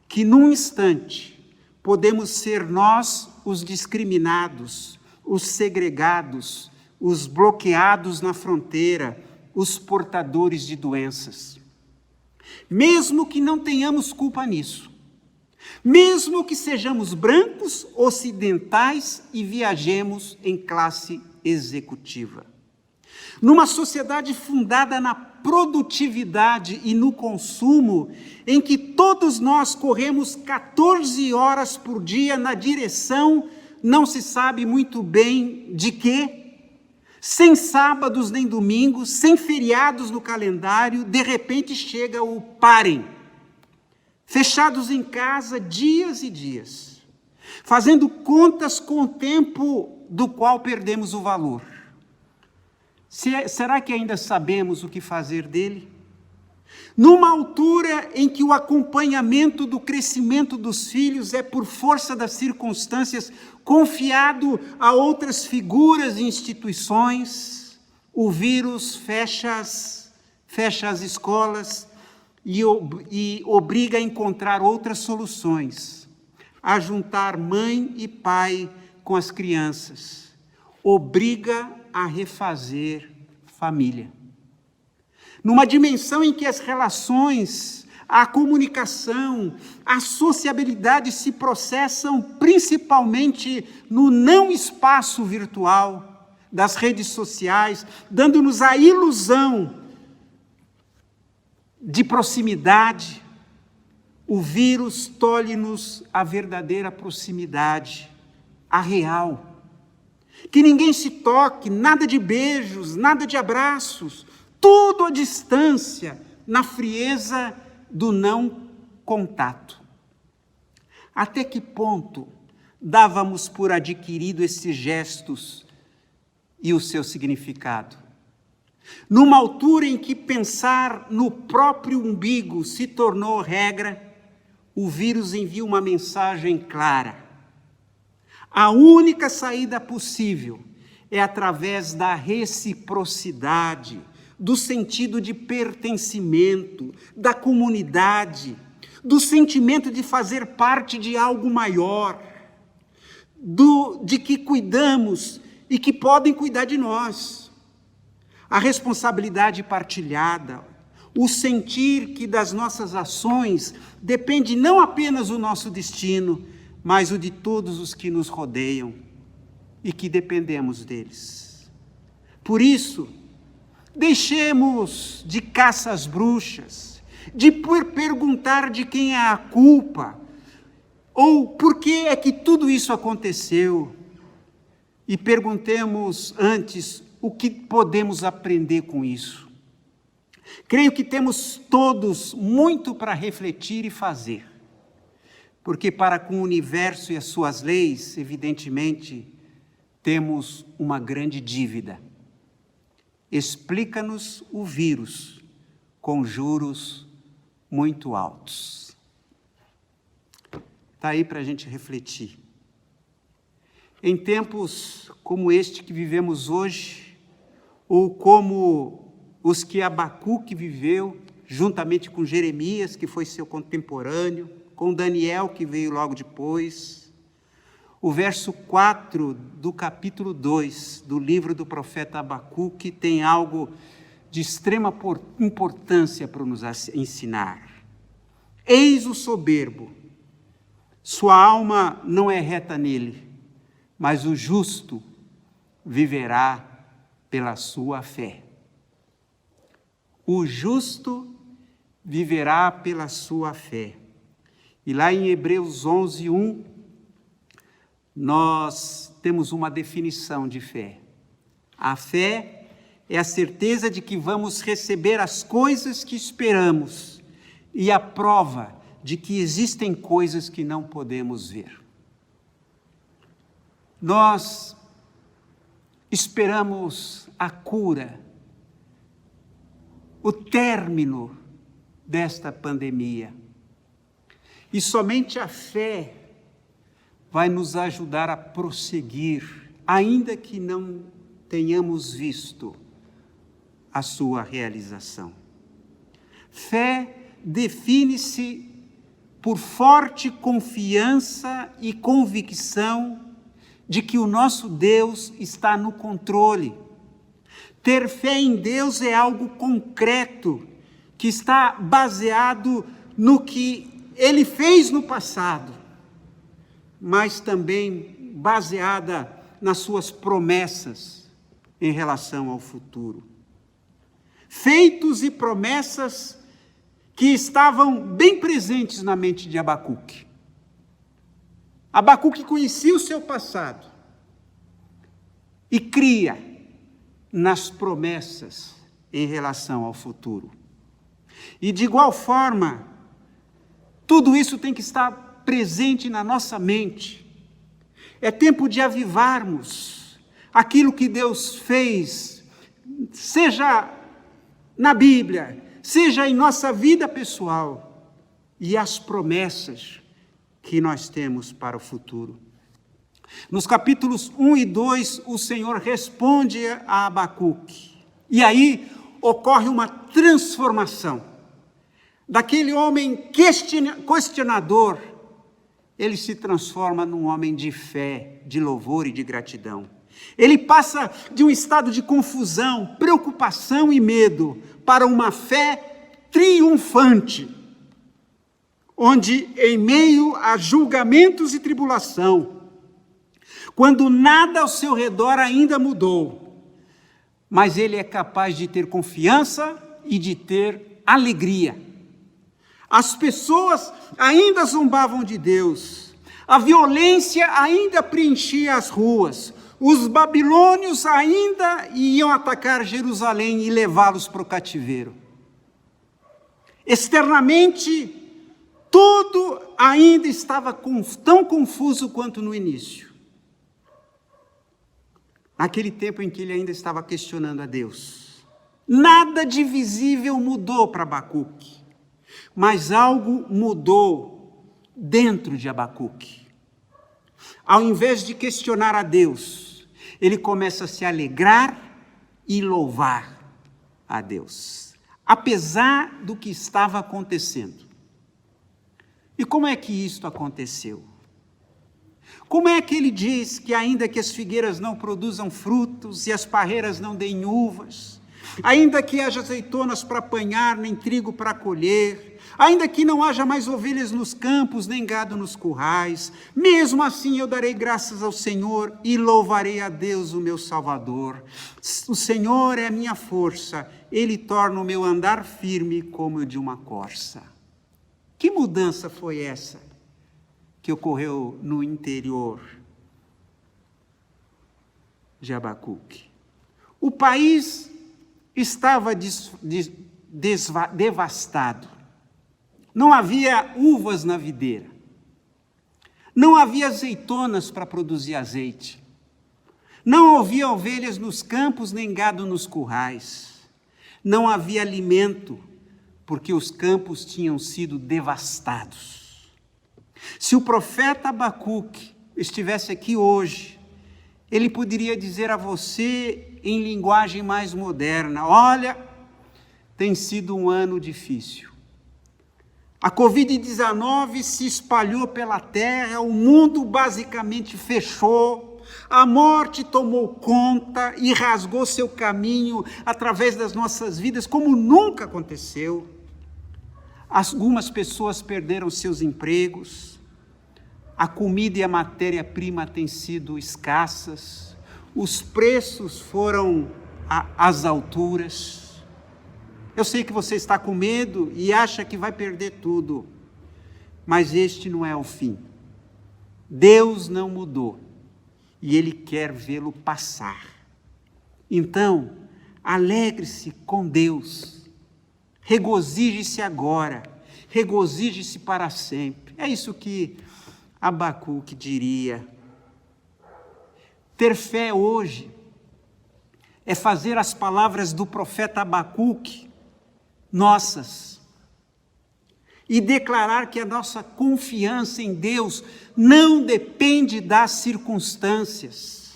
que, num instante, podemos ser nós os discriminados, os segregados, os bloqueados na fronteira, os portadores de doenças. Mesmo que não tenhamos culpa nisso, mesmo que sejamos brancos, ocidentais e viajemos em classe executiva. Numa sociedade fundada na produtividade e no consumo, em que todos nós corremos 14 horas por dia na direção, não se sabe muito bem de quê, sem sábados nem domingos, sem feriados no calendário, de repente chega o parem. Fechados em casa dias e dias, fazendo contas com o tempo do qual perdemos o valor. Será que ainda sabemos o que fazer dele? Numa altura em que o acompanhamento do crescimento dos filhos é, por força das circunstâncias, confiado a outras figuras e instituições, o vírus fecha as escolas e obriga a encontrar outras soluções, a juntar mãe e pai com as crianças, obriga a refazer família. numa dimensão em que as relações, a comunicação, a sociabilidade se processam principalmente no não espaço virtual das redes sociais, dando-nos a ilusão de proximidade. O vírus tolhe-nos a verdadeira proximidade, a real. Que ninguém se toque, nada de beijos, nada de abraços, tudo à distância, na frieza do não contato. Até que ponto dávamos por adquirido esses gestos e o seu significado? Numa altura em que pensar no próprio umbigo se tornou regra, o vírus envia uma mensagem clara. A única saída possível é através da reciprocidade, do sentido de pertencimento, da comunidade, do sentimento de fazer parte de algo maior, de que cuidamos e que podem cuidar de nós. A responsabilidade partilhada, o sentir que das nossas ações depende não apenas o nosso destino, mas o de todos os que nos rodeiam e que dependemos deles. Por isso, deixemos de caça às bruxas, de perguntar de quem é a culpa, ou por que é que tudo isso aconteceu, e perguntemos antes o que podemos aprender com isso. Creio que temos todos muito para refletir e fazer, porque para com o universo e as suas leis, evidentemente, temos uma grande dívida. Explica-nos o vírus com juros muito altos. Está aí para a gente refletir. Em tempos como este que vivemos hoje, ou como os que Abacuque viveu, juntamente com Jeremias, que foi seu contemporâneo, com Daniel, que veio logo depois, o verso 4 do capítulo 2 do livro do profeta Abacuque tem algo de extrema importância para nos ensinar. Eis o soberbo, sua alma não é reta nele, mas o justo viverá pela sua fé. O justo viverá pela sua fé. E lá em Hebreus 11:1, nós temos uma definição de fé. A fé é a certeza de que vamos receber as coisas que esperamos e a prova de que existem coisas que não podemos ver. Nós esperamos a cura, o término desta pandemia. E somente a fé vai nos ajudar a prosseguir, ainda que não tenhamos visto a sua realização. Fé define-se por forte confiança e convicção de que o nosso Deus está no controle. Ter fé em Deus é algo concreto, que está baseado no que Ele fez no passado, mas também baseada nas suas promessas em relação ao futuro. Feitos e promessas que estavam bem presentes na mente de Abacuque. Abacuque conhecia o seu passado e cria nas promessas em relação ao futuro. E de igual forma, tudo isso tem que estar presente na nossa mente. É tempo de avivarmos aquilo que Deus fez, seja na Bíblia, seja em nossa vida pessoal, e as promessas que nós temos para o futuro. Nos capítulos 1 e 2, o Senhor responde a Abacuque. E aí ocorre uma transformação. Daquele homem questionador, ele se transforma num homem de fé, de louvor e de gratidão. Ele passa de um estado de confusão, preocupação e medo para uma fé triunfante, onde, em meio a julgamentos e tribulação, quando nada ao seu redor ainda mudou, mas ele é capaz de ter confiança e de ter alegria. As pessoas ainda zombavam de Deus, a violência ainda preenchia as ruas, os babilônios ainda iam atacar Jerusalém e levá-los para o cativeiro. Externamente, tudo ainda estava tão confuso quanto no início. Naquele tempo em que ele ainda estava questionando a Deus. Nada de visível mudou para Abacuque, mas algo mudou dentro de Abacuque. Ao invés de questionar a Deus, ele começa a se alegrar e louvar a Deus, apesar do que estava acontecendo. E como é que isto aconteceu? Como é que ele diz que ainda que as figueiras não produzam frutos e as parreiras não deem uvas, ainda que haja azeitonas para apanhar, nem trigo para colher, ainda que não haja mais ovelhas nos campos, nem gado nos currais, mesmo assim eu darei graças ao Senhor e louvarei a Deus, o meu Salvador. O Senhor é a minha força, Ele torna o meu andar firme como o de uma corça. Que mudança foi essa que ocorreu no interior de Abacuque? O país estava devastado. Não havia uvas na videira. Não havia azeitonas para produzir azeite. Não havia ovelhas nos campos, nem gado nos currais. Não havia alimento, porque os campos tinham sido devastados. Se o profeta Abacuque estivesse aqui hoje, ele poderia dizer a você, em linguagem mais moderna, olha, tem sido um ano difícil. A Covid-19 se espalhou pela terra, o mundo basicamente fechou, a morte tomou conta e rasgou seu caminho através das nossas vidas, como nunca aconteceu. Algumas pessoas perderam seus empregos, a comida e a matéria-prima têm sido escassas, os preços foram às alturas. Eu sei que você está com medo e acha que vai perder tudo, mas este não é o fim. Deus não mudou e Ele quer vê-lo passar. Então, alegre-se com Deus, regozije-se agora, regozije-se para sempre. É isso que Abacuque diria. Ter fé hoje é fazer as palavras do profeta Abacuque nossas e declarar que a nossa confiança em Deus não depende das circunstâncias,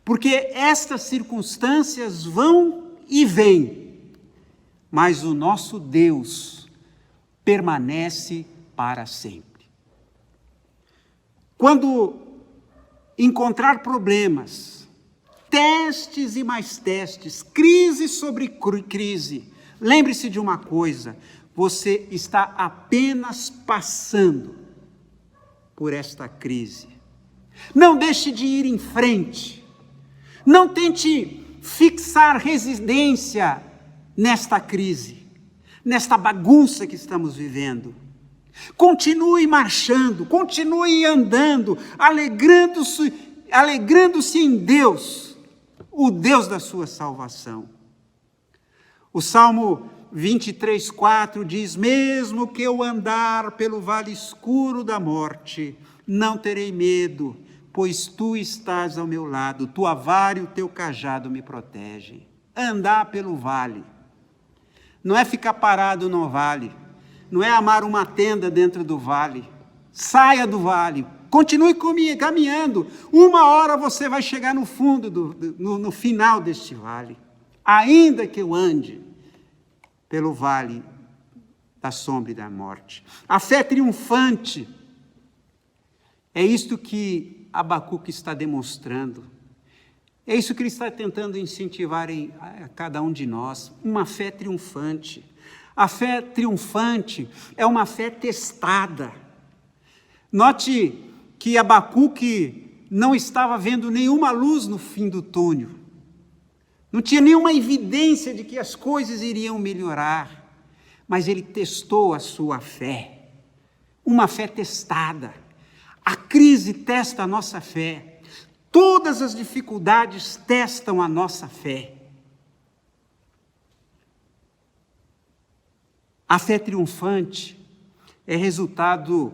porque estas circunstâncias vão e vêm, mas o nosso Deus permanece para sempre. Quando encontrar problemas, testes e mais testes, crise sobre crise, lembre-se de uma coisa, você está apenas passando por esta crise. Não deixe de ir em frente. Não tente fixar residência nesta crise, nesta bagunça que estamos vivendo. Continue marchando, continue andando, alegrando-se em Deus, o Deus da sua salvação. O Salmo 23:4 diz, mesmo que eu andar pelo vale escuro da morte, não terei medo, pois tu estás ao meu lado, tua vara e o teu cajado me protegem. Andar pelo vale não é ficar parado no vale, não é amar uma tenda dentro do vale. Saia do vale, continue caminhando, uma hora você vai chegar no fundo, no final deste vale. Ainda que eu ande pelo vale da sombra e da morte. A fé triunfante é isto que Abacuque está demonstrando. É isso que ele está tentando incentivar a cada um de nós, uma fé triunfante. A fé triunfante é uma fé testada. Note que Abacuque não estava vendo nenhuma luz no fim do túnel. Não tinha nenhuma evidência de que as coisas iriam melhorar. Mas ele testou a sua fé. Uma fé testada. A crise testa a nossa fé. Todas as dificuldades testam a nossa fé. A fé triunfante é resultado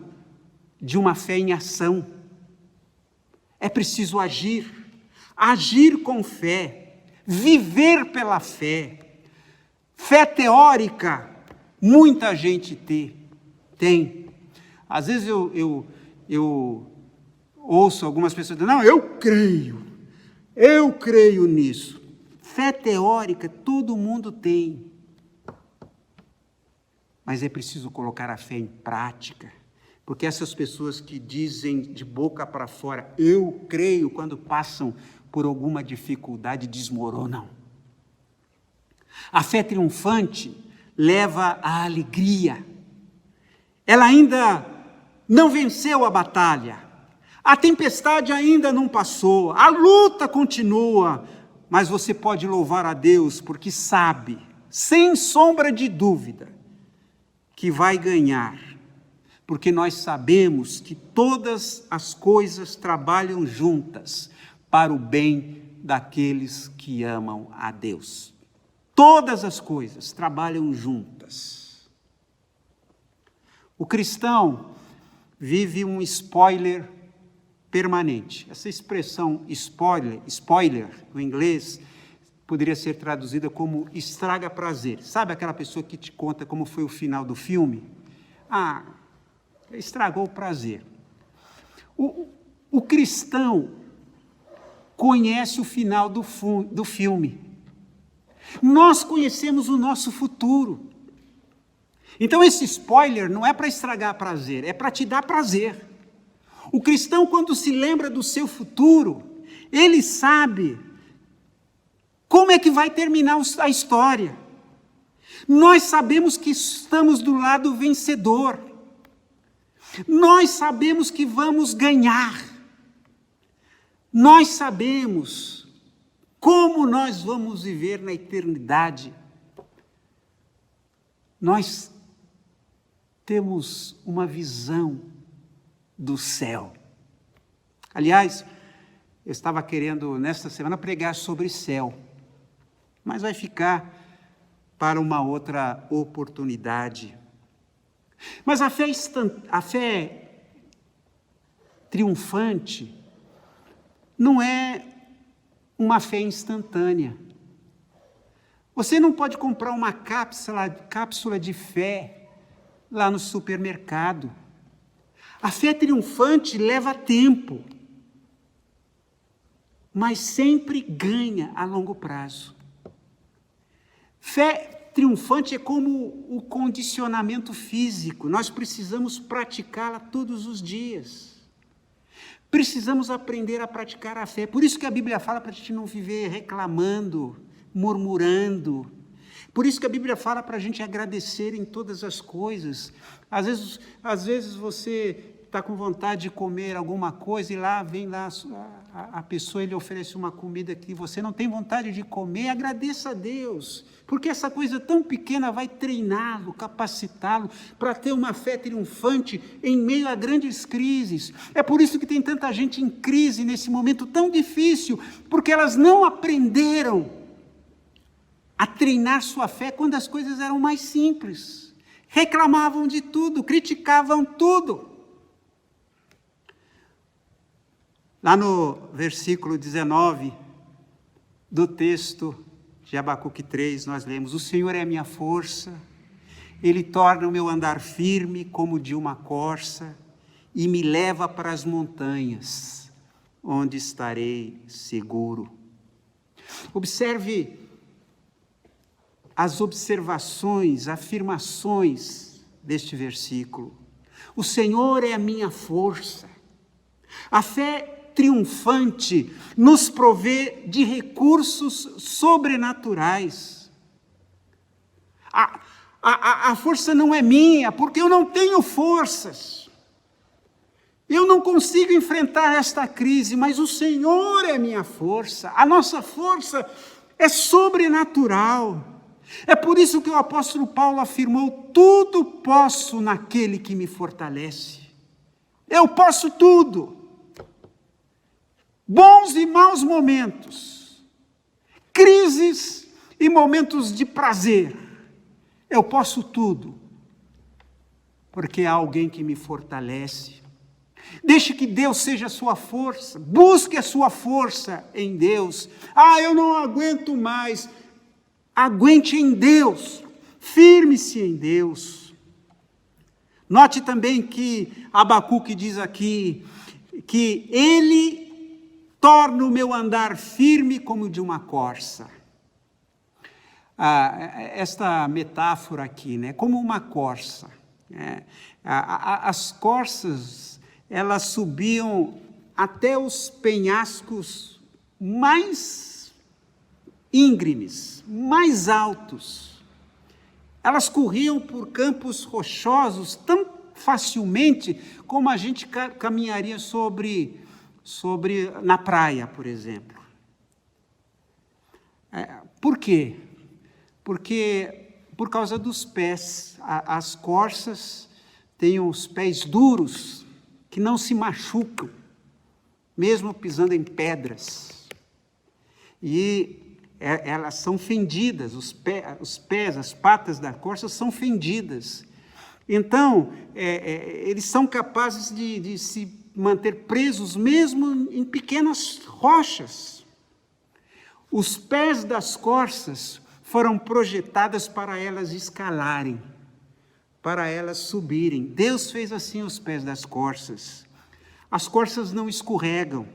de uma fé em ação. É preciso agir com fé, viver pela fé. Fé teórica, muita gente tem. Às vezes eu ouço algumas pessoas dizendo, não, eu creio nisso. Fé teórica todo mundo tem. Mas é preciso colocar a fé em prática, porque essas pessoas que dizem de boca para fora, eu creio, quando passam por alguma dificuldade, desmoronam. A fé triunfante leva à alegria. Ela ainda não venceu a batalha. A tempestade ainda não passou, a luta continua, mas você pode louvar a Deus porque sabe, sem sombra de dúvida, que vai ganhar, porque nós sabemos que todas as coisas trabalham juntas para o bem daqueles que amam a Deus. Todas as coisas trabalham juntas. O cristão vive um spoiler permanente. Essa expressão spoiler, no inglês, poderia ser traduzida como estraga prazer. Sabe aquela pessoa que te conta como foi o final do filme? Estragou o prazer. O cristão conhece o final do filme. Nós conhecemos o nosso futuro. Então esse spoiler não é para estragar prazer, é para te dar prazer. O cristão, quando se lembra do seu futuro, ele sabe como é que vai terminar a história. Nós sabemos que estamos do lado vencedor. Nós sabemos que vamos ganhar. Nós sabemos como nós vamos viver na eternidade. Nós temos uma visão do céu. Aliás, eu estava querendo, nesta semana, pregar sobre céu, mas vai ficar para uma outra oportunidade. Mas a fé triunfante não é uma fé instantânea. Você não pode comprar uma cápsula de fé lá no supermercado. A fé triunfante leva tempo, mas sempre ganha a longo prazo. Fé triunfante é como o condicionamento físico, nós precisamos praticá-la todos os dias. Precisamos aprender a praticar a fé. Por isso que a Bíblia fala para a gente não viver reclamando, murmurando. Por isso que a Bíblia fala para a gente agradecer em todas as coisas. Às vezes você está com vontade de comer alguma coisa e vem a pessoa e lhe oferece uma comida que você não tem vontade de comer, agradeça a Deus, porque essa coisa tão pequena vai treiná-lo, capacitá-lo para ter uma fé triunfante em meio a grandes crises. É por isso que tem tanta gente em crise nesse momento tão difícil, porque elas não aprenderam a treinar sua fé quando as coisas eram mais simples. Reclamavam de tudo, criticavam tudo. Lá no versículo 19 do texto de Abacuque 3, nós lemos: o Senhor é a minha força, Ele torna o meu andar firme como de uma corça e me leva para as montanhas, onde estarei seguro. Observe as observações, afirmações deste versículo. O Senhor é a minha força. A fé triunfante nos provê de recursos sobrenaturais. A força não é minha, porque eu não tenho forças. Eu não consigo enfrentar esta crise, mas o Senhor é minha força. A nossa força é sobrenatural. É por isso que o apóstolo Paulo afirmou: tudo posso naquele que me fortalece. Eu posso tudo. Bons e maus momentos, crises e momentos de prazer. Eu posso tudo, porque há alguém que me fortalece. Deixe que Deus seja a sua força. Busque a sua força em Deus. Eu não aguento mais. Aguente em Deus. Firme-se em Deus. Note também que Abacuque diz aqui que ele torna o meu andar firme como de uma corça. Esta metáfora aqui, né, como uma corça. As corças, elas subiam até os penhascos mais íngremes, mais altos. Elas corriam por campos rochosos tão facilmente como a gente caminharia na praia, por exemplo. Por quê? Porque por causa dos pés. As corças têm os pés duros, que não se machucam, mesmo pisando em pedras. E elas são fendidas, os pés, as patas da corça são fendidas. Então, eles são capazes de se manter presos mesmo em pequenas rochas. Os pés das corças foram projetadas para elas escalarem, para elas subirem. Deus fez assim os pés das corças. As corças não escorregam,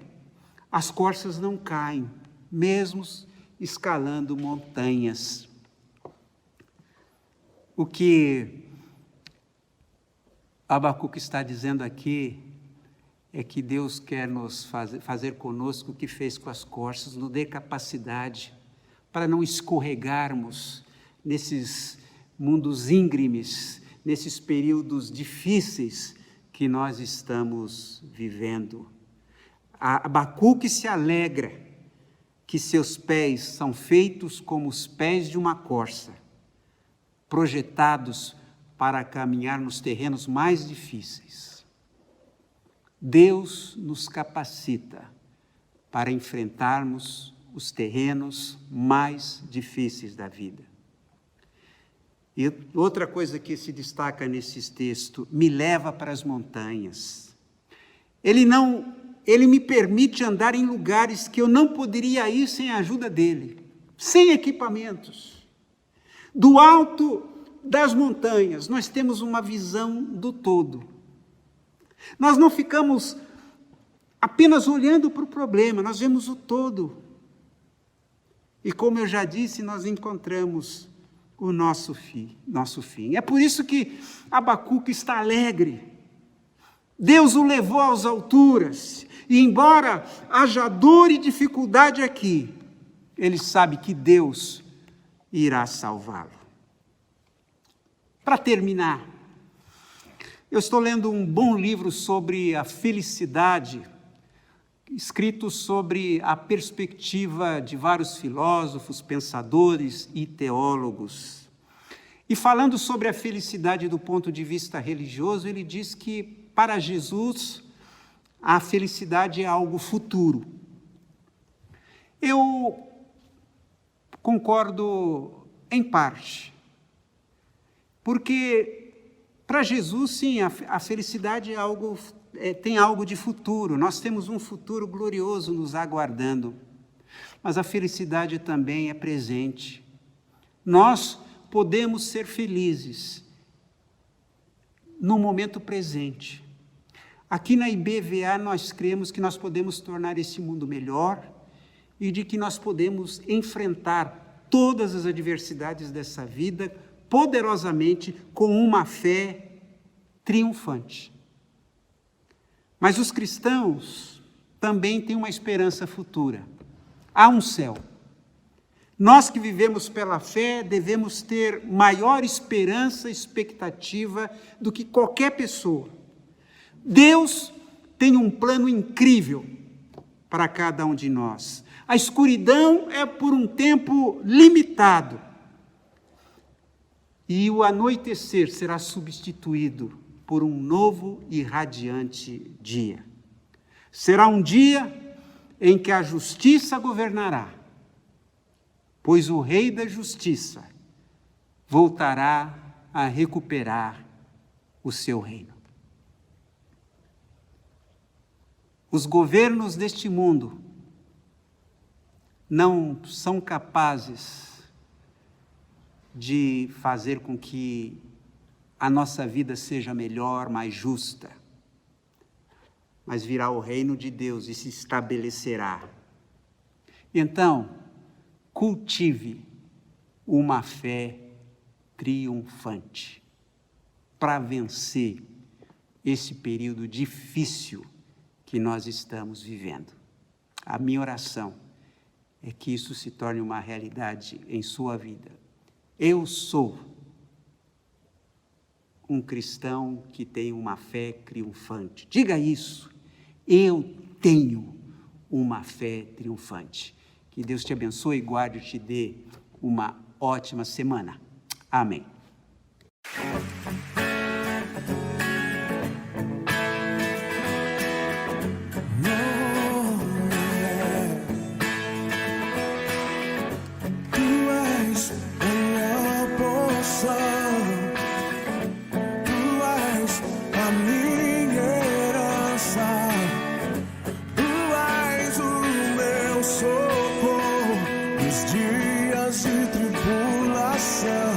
as corças não caem, mesmo escalando montanhas. O que Abacuque está dizendo aqui é que Deus quer nos fazer conosco o que fez com as corças, nos dê capacidade para não escorregarmos nesses mundos íngremes, nesses períodos difíceis que nós estamos vivendo. Abacuque se alegra que seus pés são feitos como os pés de uma corça, projetados para caminhar nos terrenos mais difíceis. Deus nos capacita para enfrentarmos os terrenos mais difíceis da vida. E outra coisa que se destaca nesse texto: me leva para as montanhas. Ele me permite andar em lugares que eu não poderia ir sem a ajuda dele, sem equipamentos. Do alto das montanhas, nós temos uma visão do todo. Nós não ficamos apenas olhando para o problema, nós vemos o todo. E como eu já disse, nós encontramos o nosso fim. É por isso que Abacuque está alegre. Deus o levou às alturas, e embora haja dor e dificuldade aqui, ele sabe que Deus irá salvá-lo. Para terminar, eu estou lendo um bom livro sobre a felicidade, escrito sobre a perspectiva de vários filósofos, pensadores e teólogos. E falando sobre a felicidade do ponto de vista religioso, ele diz que, para Jesus, a felicidade é algo futuro. Eu concordo em parte, porque para Jesus, sim, a felicidade tem algo de futuro. Nós temos um futuro glorioso nos aguardando, mas a felicidade também é presente. Nós podemos ser felizes no momento presente. Aqui na IBVA nós cremos que nós podemos tornar esse mundo melhor e de que nós podemos enfrentar todas as adversidades dessa vida poderosamente com uma fé triunfante. Mas os cristãos, também tem uma esperança futura. Há um céu. Nós que vivemos pela fé devemos ter maior esperança e expectativa do que qualquer pessoa. Deus tem um plano incrível para cada um de nós. A escuridão é por um tempo limitado. E o anoitecer será substituído por um novo e radiante dia. Será um dia em que a justiça governará, pois o Rei da Justiça voltará a recuperar o seu reino. Os governos deste mundo não são capazes de fazer com que a nossa vida seja melhor, mais justa. Mas virá o reino de Deus e se estabelecerá. Então, cultive uma fé triunfante para vencer esse período difícil que nós estamos vivendo. A minha oração é que isso se torne uma realidade em sua vida. Eu sou um cristão que tem uma fé triunfante. Diga isso. Eu tenho uma fé triunfante. Que Deus te abençoe e guarde e te dê uma ótima semana. Amém. Dias de tribulação,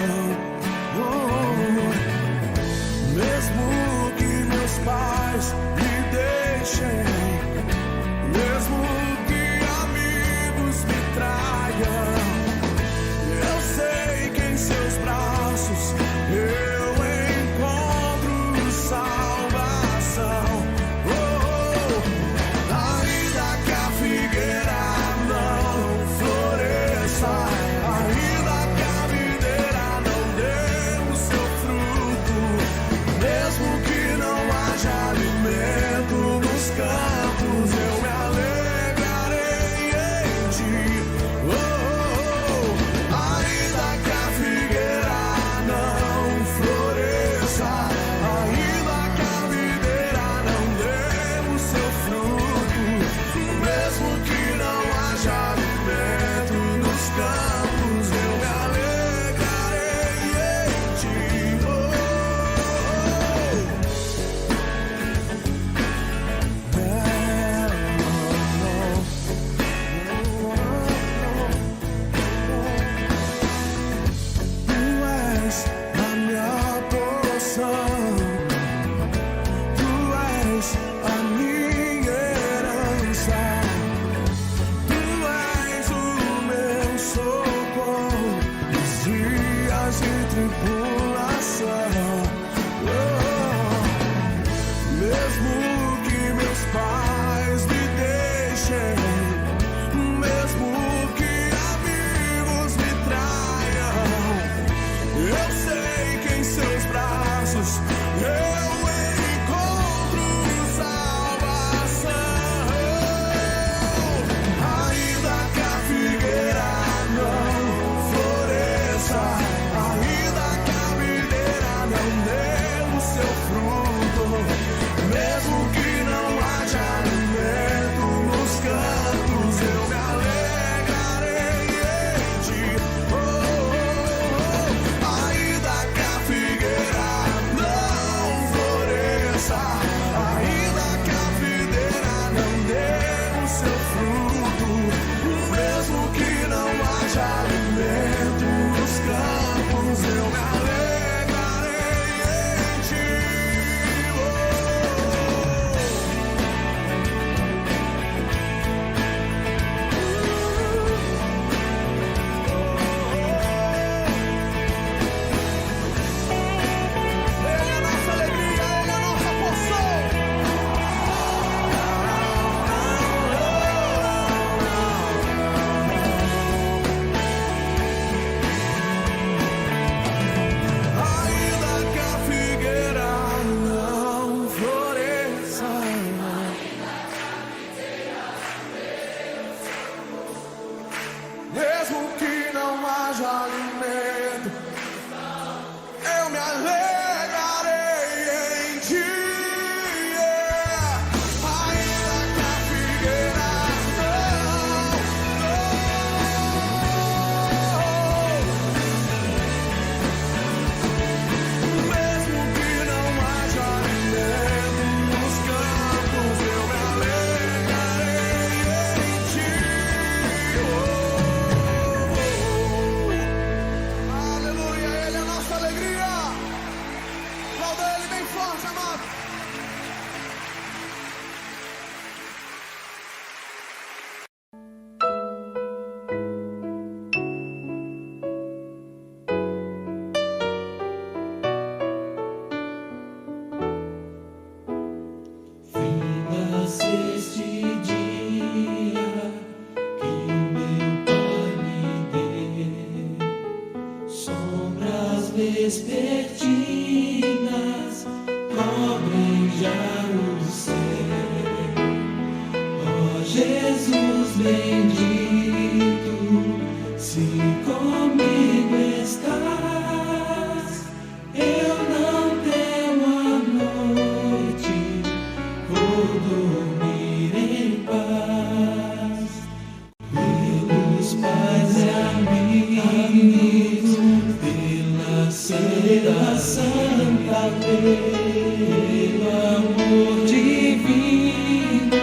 pelo amor divino,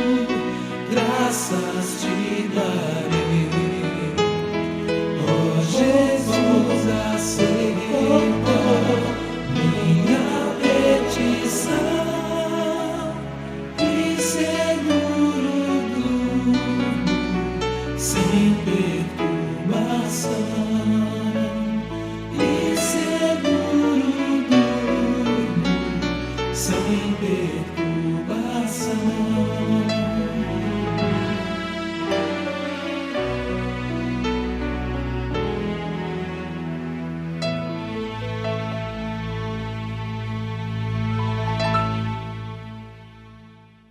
graças te darei. Ó Jesus, aceitou minha petição e seguro durmo sem perturbação. E seguro durmo sem